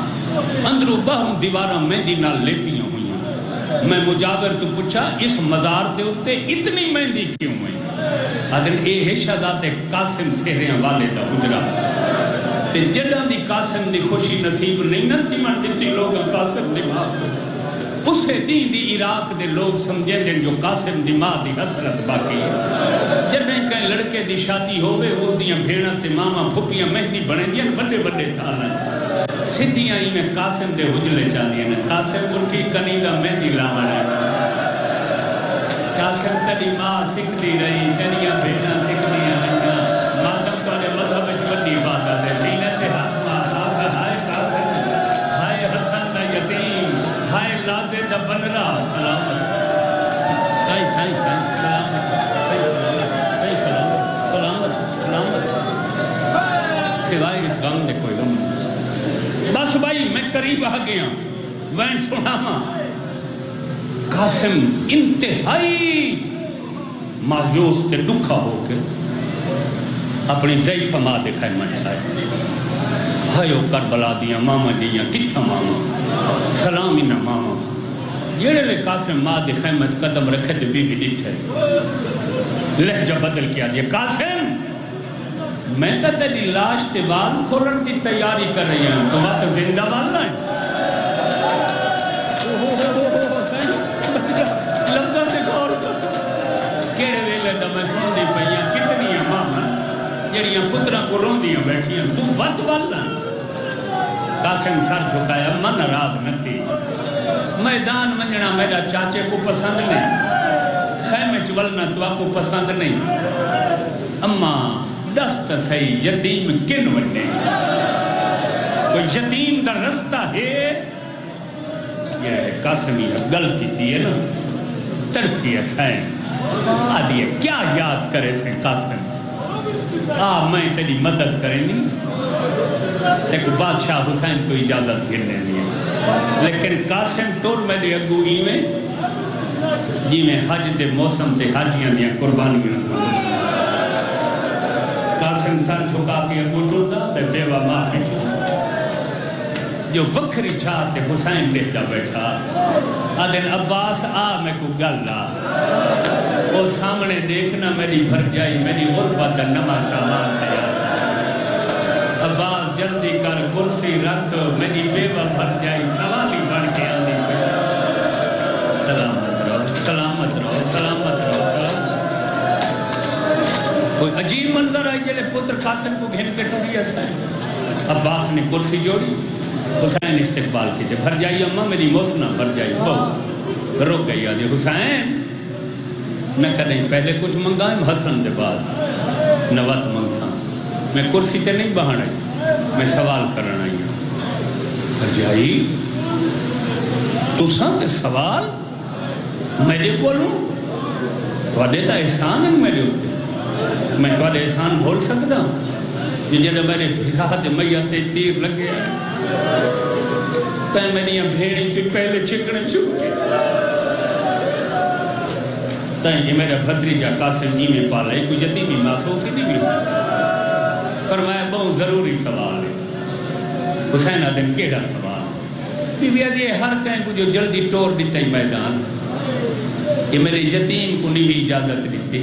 اندرو باہم دیواراں مہندی نال لیپیاں ہوئیاں میں مجاور تو پوچھا اس مزار دے ہوتے اتنی مہندی کیوں ہوئی آدھر اے ہے شہزاد قاسم سہریاں والے دا حجرہ تے جڑاں دی قاسم دی خوشی نصیب نہیں نہ تھی من دیتی لوگاں قاسم دی ماں کو اسے دین دی عراق دے لوگ سمجھے دیں جو قاسم دی ماں دی حسرت باقی ہے جڑیں کہیں لڑکے دی شادی ہوئے اس دیاں بھیڑاں تے ماما پھپیاں مہندی بنے دیاں بڑے بڑے تھانا سدھیاں ہی میں قاسم دے حجلے چاندیاں قاسم اٹھی کنی دا مہندی لاوانا قاسم تلی ماں سکھ دی رہی کنیاں بھیڑاں سکھ دیاں رہیاں ماتم تولے مذہب اچھ بڑی عبادت ہے سینت حق ماں ہائے قاسم ہائے حسن دا یتیم ہائے لادے دا بنرا سلامت سائیں سلامت سائیں سلامت سوائے اس غم دے کوئی غم بس بھائی میں قریب آ گیا وین سنا ماں قاسم انتہائی مایوس تے دکھا ہو کے اپنی ضعیف ماں دے خیمہ چھائے ہائیو کربلا دیا ماما دیا کتھا ماما سلامی نہ ماما یہ لے قاسم ماں دے خیمہ قدم رکھے تے بی بی ڈٹھے لہجہ بدل کیا دیا قاسم میں تا تیری لاش تے وال کھولن کی تیاری کر رہی ہیں تو وہاں تو زندہ وال نہ ہے جڑیاں پترہ کو رون دیاں بیٹھیاں تو وقت والا قاسم سر جھکایا من راز نہ تھی میدان منجنا میرا چاچے کو پسند نہیں خیمے چولنا تو آپ کو پسند نہیں اما دست صحیح یتیم کن وٹے کوئی یتیم دا رستہ ہے یہ قاسمی گل کی تھی ہے نا ترکی حسین آدھیے کیا یاد کرے سے قاسم میں تیری مدد کریں گی لیکن بادشاہ حسین کو اجازت گرنے دیا لیکن قاسم ٹور میرے اگو ہی میں جی میں حج دے موسم دے حاجیاں دیا قربانیاں قاسم سر جھکا کے اگو ٹوٹا دے بیوہ ماں پچھو جو وکھری چھاتے حسین لہجہ بیٹھا آدھن عباس میں کو گل وہ سامنے دیکھنا میری بھر جائی میری غربت نما سامان تیار عباس جلدی کر کرسی رکھ میری بیوہ بھر جائی سوالی بڑھ کے آنی سلامت رہو سلامت رہو سلامت رہو کوئی عجیب منظر آئی جلے پتر قاسم کو گھن کے ٹوڑی حسین عباس نے کرسی جوڑی حسین استقبال کیجئے بھر جائی اممہ میری موسنہ بھر جائی بہو روک گئی آدھی حسین میں کہیں پہلے کچھ منگائیں حسن دے بعد نوات منگساں میں کرسی تے نہیں بہن آئی میں سوال کرنا آئی ہوں بھرجائی تو سانتے سوال میرے بولوں وعدے تا احسان ہے میرے ہوتے میں توڑے احسان بھول سکتا ہوں یہ جنہا میرے بھیگا دے میاتے تیر لگے تاں میں نے بھیڑی تھی پہلے چکنے چکے تاں یہ میرا بھتریجہ قاسم جی میں پالا ہے کوئی یتیمی محسوس ہی نہیں بھی فرمایا بہت ضروری سوال ہے حسین آدم کیڑا سوال بی بی آدھی ہر کہیں کو جو جلدی ٹور دیتا ہی میدان کہ میرے یتیم کو نہیں اجازت دیتی،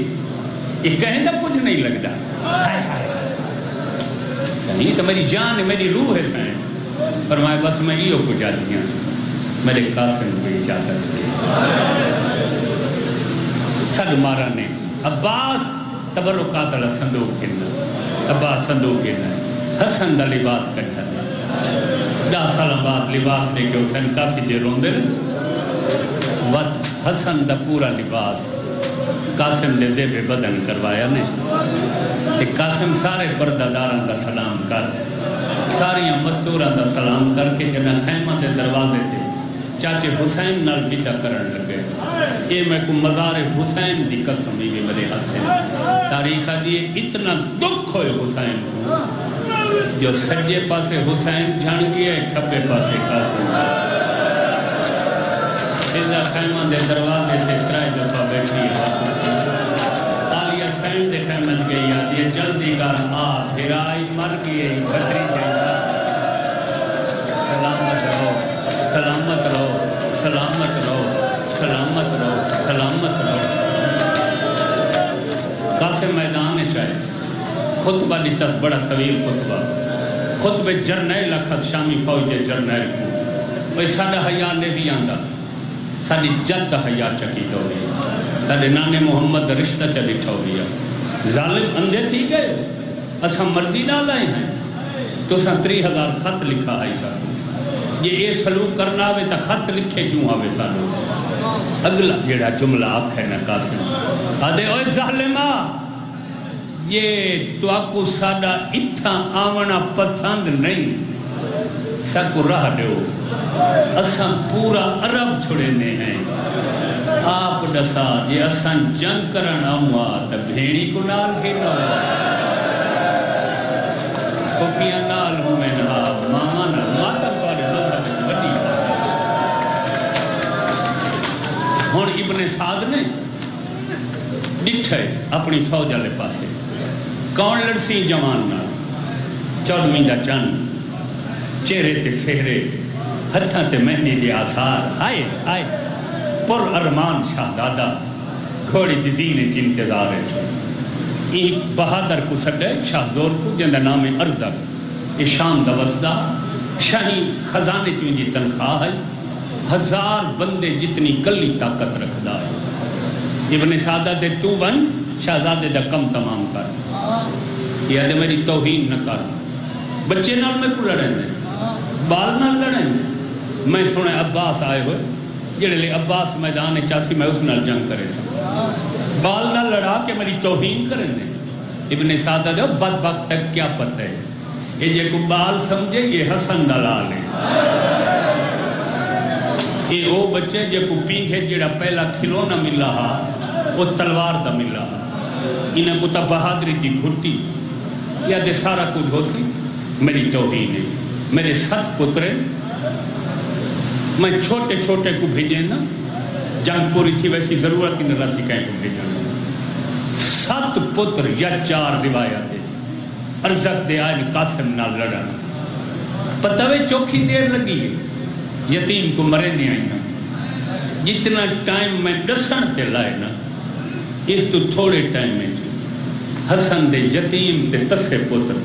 یہ کہیں گا کچھ نہیں لگتا، صحیح تو میری جان ہے، میری روح ہے سائیں، فرمایا بس میں یہ کو جاتی ہوں، میرے قاسم کو اجازت دے۔ سڈ مارا نے عباس تبرکات والا صندوق گرنا، عباس صندوق گرنا، حسن دا لباس کٹھا 10 سال بعد لباس لے کے حسین کافی دیر روندے ود حسن دا پورا لباس قاسم دے زیب بدن کروایا نے کہ قاسم سارے پردہ داراں دا سلام کر، ساریاں مستوراں دا سلام کر کے جنہ خیمہ دے دروازے تھے چاچے حسین نال بیٹا کرن لگے، یہ میں کو مزار حسین دی قسم بھی میرے ہاتھ ہے۔ تاریخ دیئے اتنا دکھ ہوئے حسین کو جو سجے پاسے حسین جھڑ گیا ہے، کھبے پاسے قاسم۔ ادھر خیمہ دے دروازے سے 3 دفعہ بیٹھی ہے، آلیہ سین دے خیمہ گئی آدھی جلدی کر آ، پھر آئی مر گئی بھتری جائے، سلامت رہو سلامت رہو سلامت رہو سلامت رہو سلامت رہو۔ قاسم میدان چاہے خطبہ لیتس بڑا طویل خطبہ جرنیل اکھت شامی فوج دے جرنیل کو وہ ساڑھا حیاء لے بھی آندہ، ساڑھی جد حیاء چکی تو گئی، ساڑھے نانے محمد رشتہ چلی ٹھو گیا، ظالم اندھے تھی گئے، اسا مرضی نہ لائے ہیں تو سا 3000 خط لکھا آئی ساتھ، یہ سلوک کرنا ہوئے تا خط لکھے کیوں آوے سالو۔ اگلا جڑا جملہ آپ ہے نا قاسم آدھے اوہ ظالمہ یہ تو آپ کو سادہ اتھا آونا پسند نہیں، سب کو راہ دیو، اساں پورا عرب چھڑینے ہیں، آپ ڈسا یہ اساں جنگ کرن آؤں تا بھیڑی کو نال گھینا ہوا، کھوپیاں نال ہوں میں نہا ماما نال ماتا پارے مذہب بڑی ہون ابن سعد نے ڈٹھے اپنی فوج والے پاسے کون لڑسی جوان نال 14ویں دا چند چہرے تے سہرے ہتھاں تے مہندی دے آثار آئے آئے پر ارمان شہزادہ گھوڑی دزین انتظار ہے، یہ بہادر کو سڈے شاہزور کو جندہ نام ارزق، یہ شام دا وسدہ شاہی خزانے کی انجی تنخواہ ہے، 1000 بندے جتنی کلی طاقت رکھدا ہے۔ ابن سعدہ دے تو ون شہزادے دا کم تمام کر، یہ دے میری توہین نہ کر، بچے نال میں کو لڑیں دے، بال نال لڑیں دے، میں سنے عباس آئے ہوئے جڑے لے عباس میدان چاسی میں اس نال جنگ کرے سا، بال نہ لڑا کے میری توہین کریں دے۔ ابن سعدہ دے بدبخت تک کیا پتہ ہے، یہ جے کو بال سمجھے یہ حسن دلال ہے، یہ او بچے جے کو پینکھے جڑا پہلا کھلونا ملا ہا وہ تلوار دا ملا ہا، انہیں کو تا بہادری دی گھٹی یا دے سارا کچھ ہو سی، میری توہین ہے، میرے 7 پترے میں چھوٹے چھوٹے کو بھیجیں نا، جنگ پوری تھی ویسی ضرورت کی نہ رسی کہیں کو بھیجیں، 7 پتر یا 4 روایت ہے، ارزق دے آئین قاسم نہ لڑا، پتوے چوکھی دیر لگی ہے، یتیم کو مرے نہیں آئی نا، جتنا ٹائم میں ڈسن تے لائے نا، اس تو تھوڑے ٹائم میں حسن دے یتیم تے تسے پتر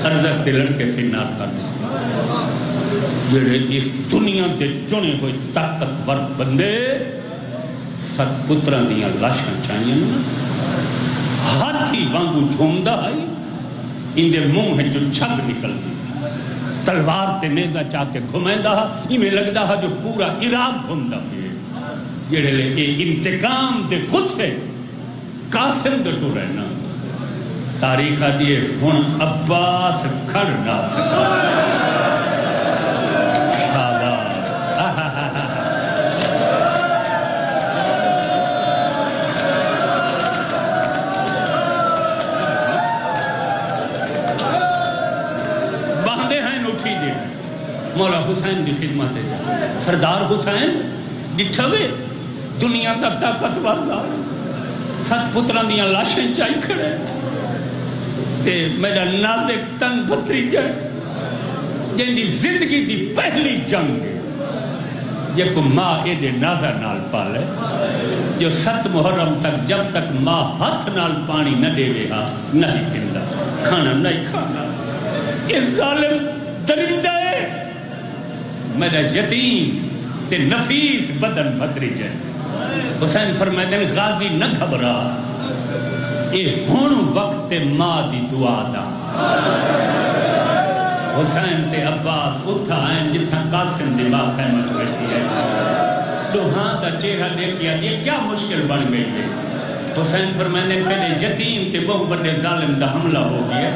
ارزق دے لڑکے فنار کر دے، جڑے اس دنیا دے چنے ہوئے طاقتور بندے 7 پتران دیاں لاشاں چاہیے نا، ہاتھی وانگو جھومدہ آئی، ان دے منہ ہے جو چھگ نکل دی، تلوار تے نیزہ چاہ کے گھمائندہ ہی میں لگدہ جو پورا عراق گھومدہ ہوئے، جڑے لے اے انتقام دے غصے قاسم دے تو رہنا، تاریخ دیئے ہن عباس کھڑ نہ سکا، مولا حسین دی خدمت ہے، سردار حسین ڈٹھوے دنیا کا طاقتور ذات، 7 پتران دیاں لاشیں چاہی کھڑے تے میرا نازک تنگ بھتریجہ جن دی زندگی دی پہلی جنگ یہ کو ماں اے دے نازر نال پالے جو 7 محرم تک جب تک ماں ہاتھ نال پانی نہ دے وے ہاں نہیں پیندا کھانا نہیں کھانا یہ ظالم درندہ ہے میرا یتیم تے نفیس بدن بدرج ہے حسین فرمائے دن غازی نہ گھبرا اے ہون وقت ماں دی دعا دا حسین تے عباس اٹھا ہیں جتھا قاسم دی ماں خیمت بیٹھی ہے دوہاں دا چہرہ دیکھیا یہ کیا مشکل بن گئی ہے حسین فرمائے پہلے یتیم تے بہت بڑے ظالم دا حملہ ہو گیا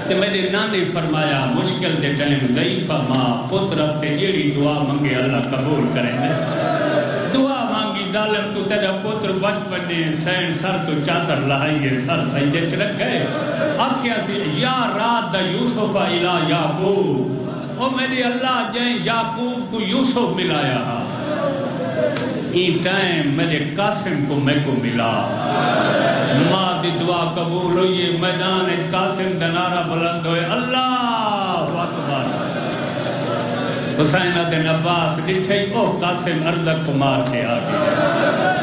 تے میرے نانے فرمایا مشکل دے ٹائم ضعیفہ ماں پتر راستے جیڑی دعا منگے اللہ قبول کریں گے دعا مانگی ظالم تو تیرا پتر بچ بنے سین سر تو چادر لہائیے سر سجدے چ رکھے آکھیا سی یا رات دا یوسف الہ یعقوب او میرے اللہ جائیں یعقوب کو یوسف ملایا این ٹائم میرے قاسم کو میں کو ملا ماں دی دعا قبول ہوئی میدان اس قاسم دا نعرہ بلند ہوئے اللہ اکبر حسین دن عباس ڈٹھے او قاسم ارزق کو مار کے آگے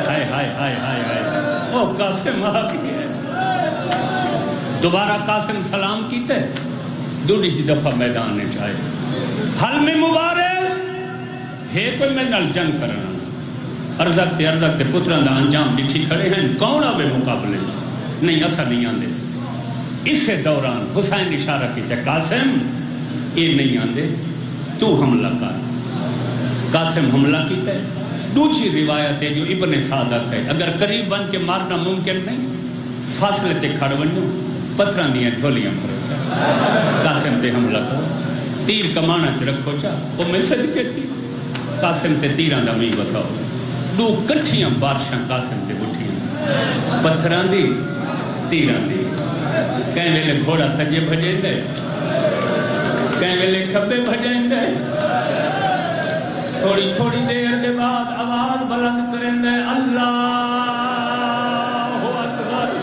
ہائے ہائے ہائے ہائے ہائے او قاسم آگے دوبارہ قاسم سلام کیتے دوڑی سی دفعہ میدان نے جائے حل میں مبارک ہے کوئی میں نل جنگ کرنا ارزق تے پتران دا انجام ڈٹھی کھڑے ہیں کون آوے مقابلے نہیں ایسا نہیں آندے اسے دوران حسین اشارہ کیتے قاسم یہ نہیں آندے تو حملہ کر قاسم حملہ کیتا ہے دوسری روایت ہے جو ابن سعادت ہے اگر قریب بن کے مارنا ممکن نہیں فاصلے تے کھڑ ونجو پتھراں دیاں ڈھولیاں کرو قاسم تے حملہ کرو تیر کمانا چ رکھو چا وہ میں صدقے تھی قاسم تے تیراں دا می وساؤ دو کٹھیاں بارشاں قاسم تے اٹھیاں پتھراں دی تیراں دی کہیں ویلے گھوڑا سجے بھجے دے کہیں ویلے کھبے بھجیں دے تھوڑی تھوڑی دیر دے بعد آواز بلند کریں دے اللہ اکبر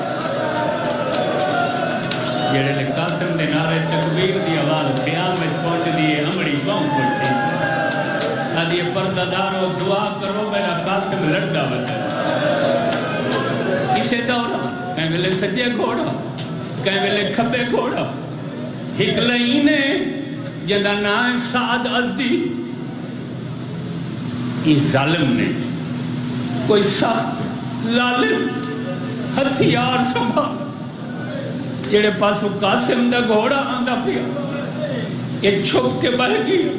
جڑے لے قاسم دے نعرے تکبیر دی آواز خیال میں پہنچ دیئے امڑی کون پڑتی آدھی پردہ دارو دعا کرو میرا قاسم لڑتا بچا اسے دورہ کہیں ویلے سجے گھوڑا کہیں ویلے کھبے گھوڑا ہکلئینے جدا نائن سعد ازدی اس ظالم نے کوئی سخت ظالم ہتھیار سنبھال جڑے پاسو قاسم دا گھوڑا آندہ پیا یہ چھپ کے بہ گیا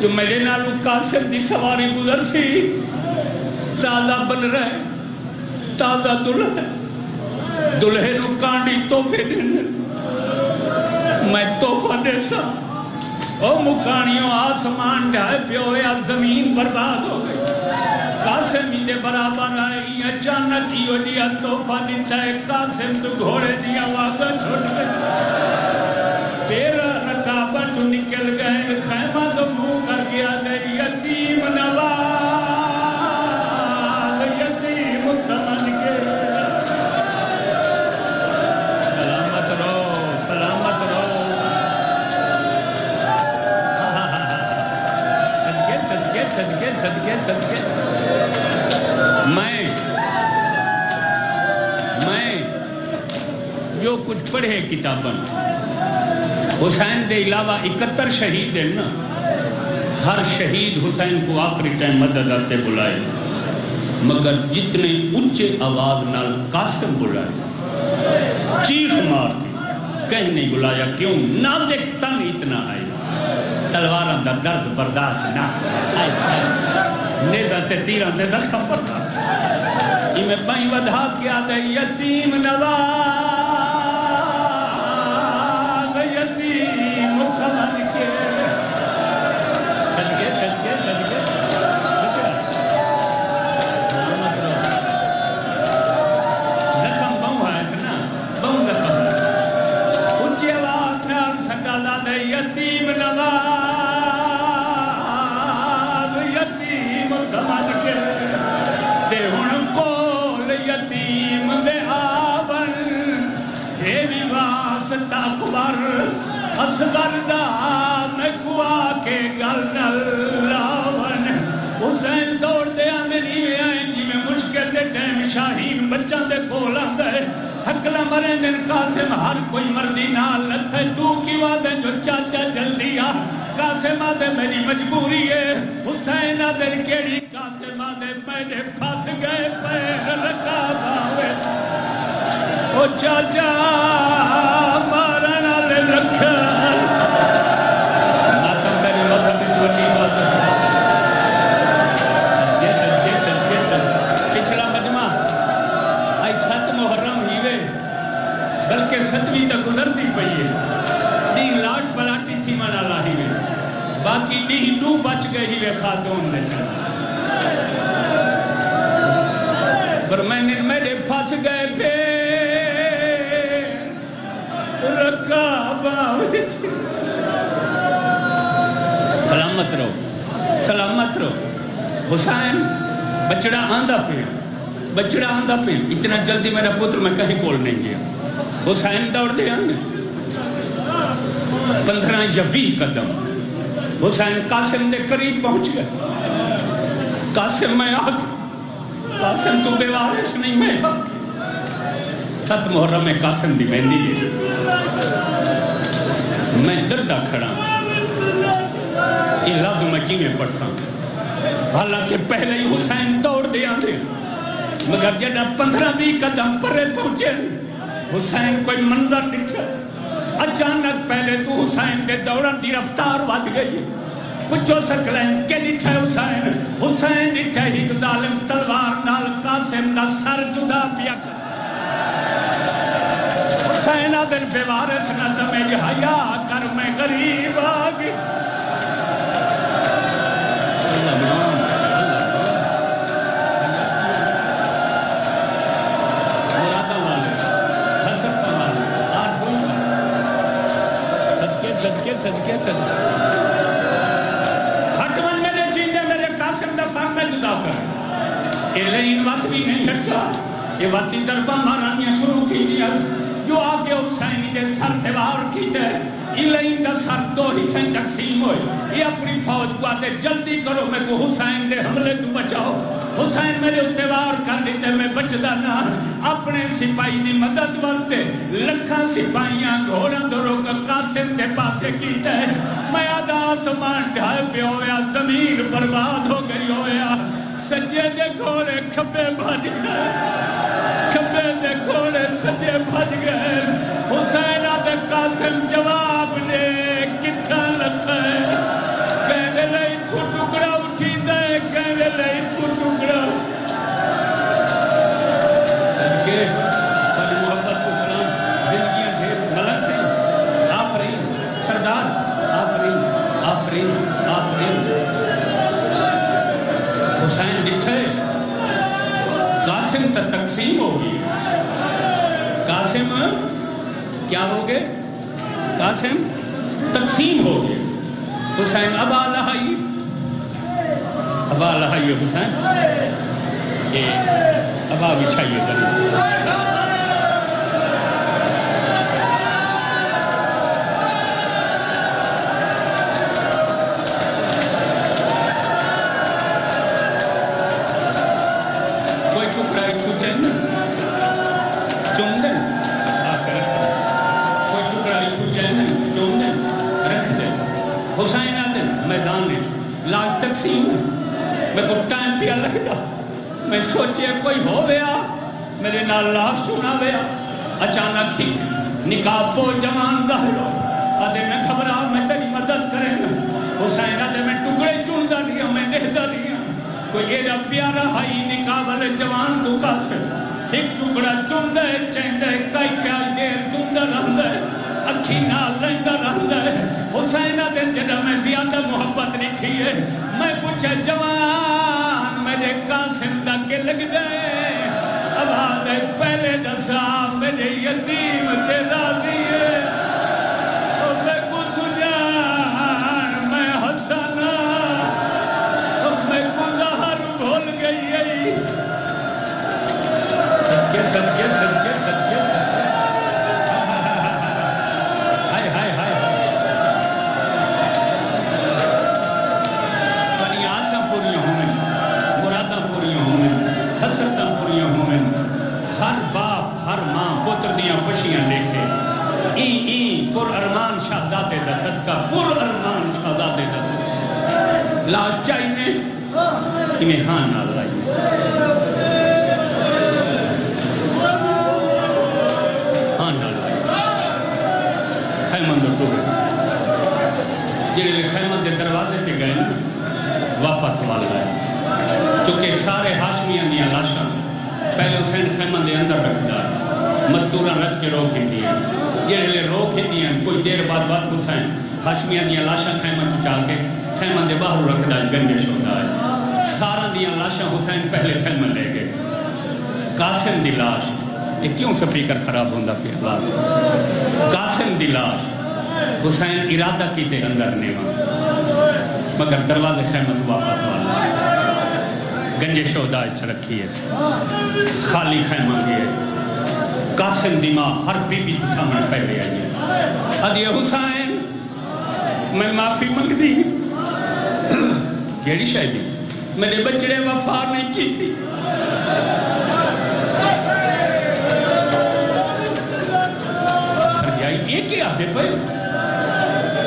جو میرے نالو قاسم دی سواری گزر سی تازہ بن رہے تازہ دلہے نو کانڈی توفے دینے میں توفہ دے سا او مکانیوں آسمان ڈھائے پیو یا زمین برباد ہو گئی قاسم ہی دے برابر آئی اچانک ہی ہو دیا توفہ دیتا ہے قاسم تو گھوڑے دیا واقع چھوٹ گئے تیرا رکابت نکل گئے خیمہ تو منہ کر گیا دے یتیم نواز یتیم سمن کے سلامت رہو سلامت رہو صدقے صدقے صدقے میں جو کچھ پڑھے کتاباں حسین دے علاوہ 71 شہید ہیں نا ہر شہید حسین کو آخری ٹائم مدد آتے بلائے مگر جتنے اونچے آواز نال قاسم بلائے چیخ مار کہیں نہیں بلایا کیوں نازک تن اتنا ہے تلواراں دا درد برداشت نہ نیزہ تے تیراں دے زخم پڑا یہ میں بائیں ودھا کیا دے یتیم نواز یتیم سمن کے صدقے صدقے صدقے زخم بہو ہے سنا بہو زخم اونچی آواز نال سٹا دے یتیم نواز سمجھ کے تے ہن کول یتیم دے آون اے بھی واسطہ اکبر اصغر دا میں کو آ کے گل نہ لاون ابراہیم بچوں دے کول آندا ہے حقلا مرے دن قاسم ہر کوئی مردی نال لتھے تو کی وعدے جو چاچا جلدی آ قاسم آدھے میری مجبوری ہے حسین آدھے کیڑی قاسم آدھے میرے پھنس گئے پیر رکاب آوے او چاچا مارنا لے رکھا ماتم میرے مذہب اس وڈی بات پچھلا مجمع آئی 7 محرم ہی وے بلکہ 7ویں تک گزرتی پئی ہے دی لاٹ پلاٹی تھی مانا لاہی وے باقی دی دو بچ گئی ہی وے خاتون نے چلا فرمائنے میرے پھنس گئے پہ رکابہ سلامت رہو حسین بچڑا آندھا پہ اتنا جلدی میرا پتر میں کہیں کول نہیں گیا حسین دوڑ دے آنے 15 یا 20 قدم حسین قاسم دے قریب پہنچ گئے قاسم میں آگ قاسم تو بے وارث نہیں میں آگ 7 محرم میں قاسم دی مہندی ہے میں دردہ کھڑا یہ لفظ میں کی میں پڑھتا حالانکہ پہلے ہی حسین دوڑ دے آنے مگر جب 15-20 قدم پرے پہنچے حسین کوئی منظر نٹھا اچانک پہلے تو حسین کے دوران دی رفتار وات گئی پچھو سکلین کے نٹھا حسین نٹھا ہی ظالم تلوار نال قاسم دا سر جدا پیا کر حسین آدھر بے وارث نظم حیا کر میں غریب آگی صدقے حتمن میرے جیندے میرے قاسم دا سامنے جدا کر یہ لین وقت بھی نہیں ہٹا یہ وقتی ضربہ مارانیاں شروع کی دیا جو آگے حسینی دے سر دیوار کی دے یہ لین دا سر 2 حصے تقسیم ہوئے یہ اپنی فوج کو آتے جلدی کرو میں کو حسین دے حملے تو بچاؤ حسین میرے اتوار کر دیتے میں بچدا نہ اپنے سپاہی دی مدد واسطے لکھاں سپاہیاں گھوڑا دوروں کا قاسم کے پاسے کیتا ہے میں آدھا آسمان ڈھائے پہ ہویا زمین برباد ہو گئی ہویا سجے دے گھوڑے کھبے بھج گئے کھبے دے گھوڑے سجے بھج گئے حسین آدھے قاسم جواب دے کتھا لکھا ہے کہنے لئی تو ٹکڑا اٹھی دے کہنے لئی تو ٹکڑا کہ بڑی محبت کو سلام زندگیاں ڈھیر ملک سے آفرین سردار آفرین حسین لکھے قاسم تا تقسیم ہوگی قاسم کیا ہوگے قاسم تقسیم ہوگی حسین ابا لہائی حسین ابا بچھائیے کوئی ٹکڑا ایک چین چوم دیں کوئی ٹکڑا ایک چین چوم دیں رکھ دیں حسین آدھے میدان میں لاش تقسیم میں کو ٹائم پیا لگتا میں سوچے کوئی ہو گیا میرے نال لاش سنا گیا اچانک ہی نکاح پو جوان ظاہر ہو آدھے میں گھبرا میں تیری مدد کریں گا حسین آدھے میں ٹکڑے چون دا دیا میں دہدا دیا کوئی یہ جب پیارا ہائی نکاح والے جوان کو قاسم ایک ٹکڑا چون دے چین دے کئی پیار دیر چون دا رہن دے اکھی نال لہنگا رہن دے حسین آدھے جدہ میں زیادہ محبت نہیں چھئے میں پوچھے جوان میرے قاسم دا کے لگ دے اب آدھے پہلے دسا میرے یتیم تے راضی ہے اور میں کو سجان میں حسنا اور میں کو ظہر بھول گئی ہے صدقے شہزادے دا صدقہ پر ارمان شہزادے دا صدقہ لاش چاہیے امتحان نہ لائی ہاں نہ لائی خیمہ دو ٹوڑے جنہیں خیمہ دے دروازے تے گئے واپس والا ہے چونکہ سارے ہاشمیاں دیا لاشاں پہلے حسین خیمہ دے اندر رکھتا ہے مستورہ رکھ کے روک ہی دیا جنہیں روک ہی دیا کوئی دیر بعد حسین ہاشمیاں دیا لاشاں خیمہ چچا کے خیمہ دے باہر رکھتا ہے گنجش ہوتا ہے سارا دیا لاشاں حسین پہلے خیمہ لے گئے قاسم دی لاش یہ کیوں سپیکر خراب ہوندہ پھر بات قاسم دی لاش حسین ارادہ کی تے اندر نیوہ مگر دروازے خیمت واپس والا گنجے شہداء رکھی ہے خالی خیمہ کی ہے قاسم دی ماں ہر بی بی تو سامنے پہلے آئی ہے ادھی حسین میں معافی منگ دی کیڑی شاید میرے بچڑے وفا نہیں کی تھی یہ کیا دے پہ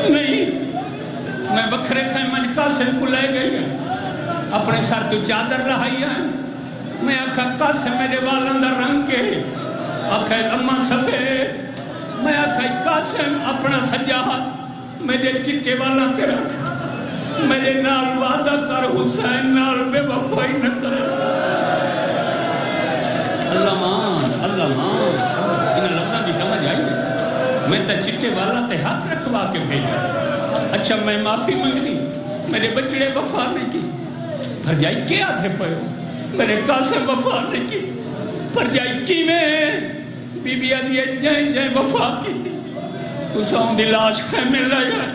نہیں میں بکھرے خیمہ قاسم کو لے گئی ہیں اپنے سر تو چادر رہائی ہیں میں آکھا قاسم میرے والندر رنگ کے آکھا اماں سفید میں آکھا قاسم اپنا سجاہت میرے چٹے والا تیرا میرے نال وعدہ کر حسین نال بے وفائی نہ کرے اللہ مان انہیں لفظہ بھی سمجھ آئی میں تا چٹے والا تے ہاتھ رکھوا کے بھیجا اچھا میں معافی منگنی میرے بچڑے وفا نہیں کی پھر جائی کیا تھے پہو میرے قاسم وفا نہیں کی پھر جائی کی میں بی بی آدھی جائیں جائیں وفا کی تھی تو ساؤں دی لاش خیمے لگا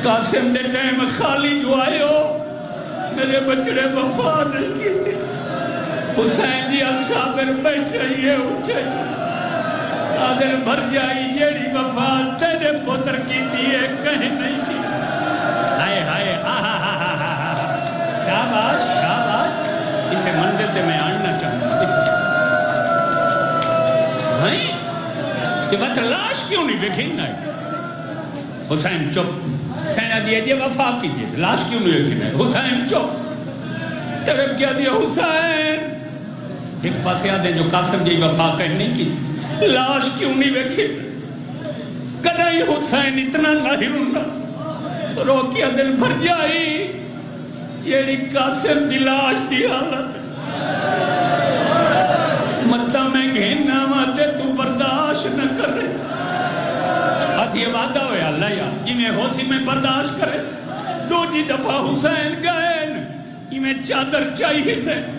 قاسم دے ٹائم خالی جو آئے ہو میرے بچڑے وفا نہیں کی تھی حسین جی صابر بیٹھائیے اچھائیے آدھر بھر جائی جیڑی وفا تیرے پتر کی دیئے کہیں نہیں کی ہائے ہائے شاباش شاباش اسے منزل تے میں آننا چاہتا ہوں کہ وقت لاش کیوں نہیں بکھین ہے حسین چپ حسین دیئے جی وفا کی دیئے لاش کیوں نہیں بکھین ہے حسین چپ طرف کیا دیا حسین ایک پاسے آدھے جو قاسم جی وفا کہنے کی لاش کیوں نہیں بیکھے کدائی حسین اتنا نہیں رونا روکیا دل بھر جائی یہ قاسم دی لاش دی حالت مرتا میں گھیننا ماتے تو برداشت نہ کرے آدھی وعدہ ہوئے اللہ یا جنہیں ہوسی میں برداشت کرے دو جی دفعہ حسین گئے یہ میں چادر چاہیے نہیں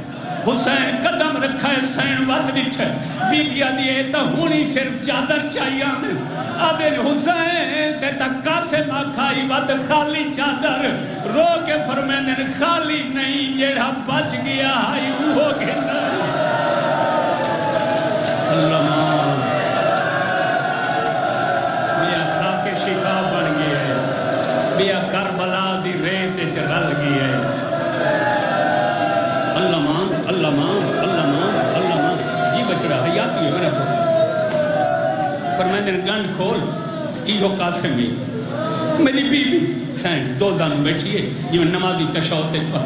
حسین قدم رکھا ہے سین وقت نہیں ہے بی بی آدھیے تا ہونی صرف چادر چاہیے آنے آدھے حسین تے تا قاسم آکھائی وقت خالی چادر رو کے فرمینے خالی نہیں جیڑا بچ گیا آئی وہ گھنا اللہ مان بیا خاک شفا بن گیا ہے بیا کربلا دی ریت چرل گیا ہے اللہ مان اللہ مان اللہ مان اللہ مان جی بچ رہا حیاتی ہے میرے کو فرمائے گنڈ کھول ایہو قاسم میں میری بی بی سین دو دانوں بیٹھی ہے یہ نمازی تشاوتے پر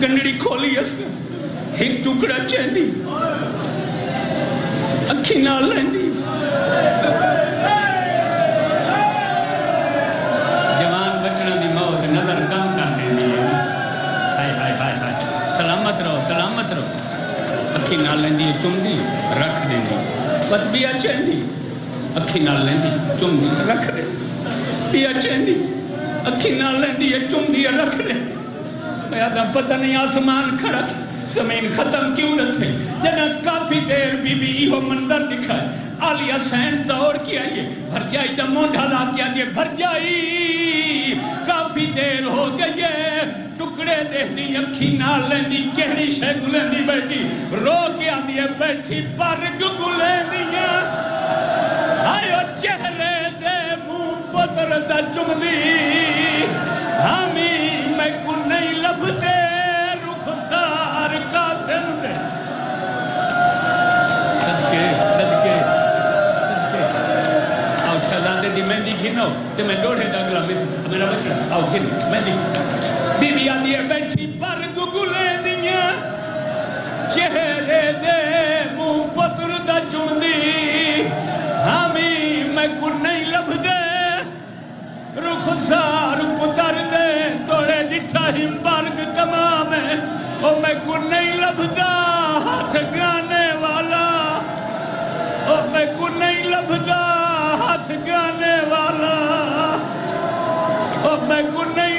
گنڈی کھولی اس میں ایک ٹکڑا چیندی اکھی نہ لیندی جوان بچنا دی موت نظر کم کر دیندی ہے ہائے ہائے ہائے ہائے سلامت رہو اکھی نال لیندی چم دی رکھ دیندی بس بیا چیندی اکھی نال لیندی چم دی رکھ دے بیا چیندی اکھی نال لیندی چم دی رکھ دے میں آدھا پتہ نہیں آسمان کھڑا زمین ختم کیوں نہ تھے جنہ کافی دیر بی بی ایہو منظر دکھا ہے آلی حسین دوڑ کی آئیے بھر جائی دا مونڈھا لا کے آدھے بھر جائی کافی دیر ہو گئی ٹکڑے دے دی اکھی نال لیندی کہنی شے گلیندی بیٹھی رو کے آدھی بیٹھی پر گلیندی آئیو چہرے دے منہ پتر دا چمدی ہمیں میں کو نہیں لبھتے رخسار قاسم دے صدقے آؤ شہزادے دی مہندی نہ ہو تو میں ڈوڑے دا اگلا میرا بچہ آؤ گن میں دی بی بی آدھی ہے بیٹھی پر گگلے دیاں چہرے دے منہ پتر دا چوندی ہمیں میں کو نہیں لب دے رخسار پتر دے توڑے دٹھا ہم بارگ تمام ہے او میں کو نہیں لبدا ہاتھ گانے والا او میں کو نہیں لبدا ہاتھ گانے والا او میں کو نہیں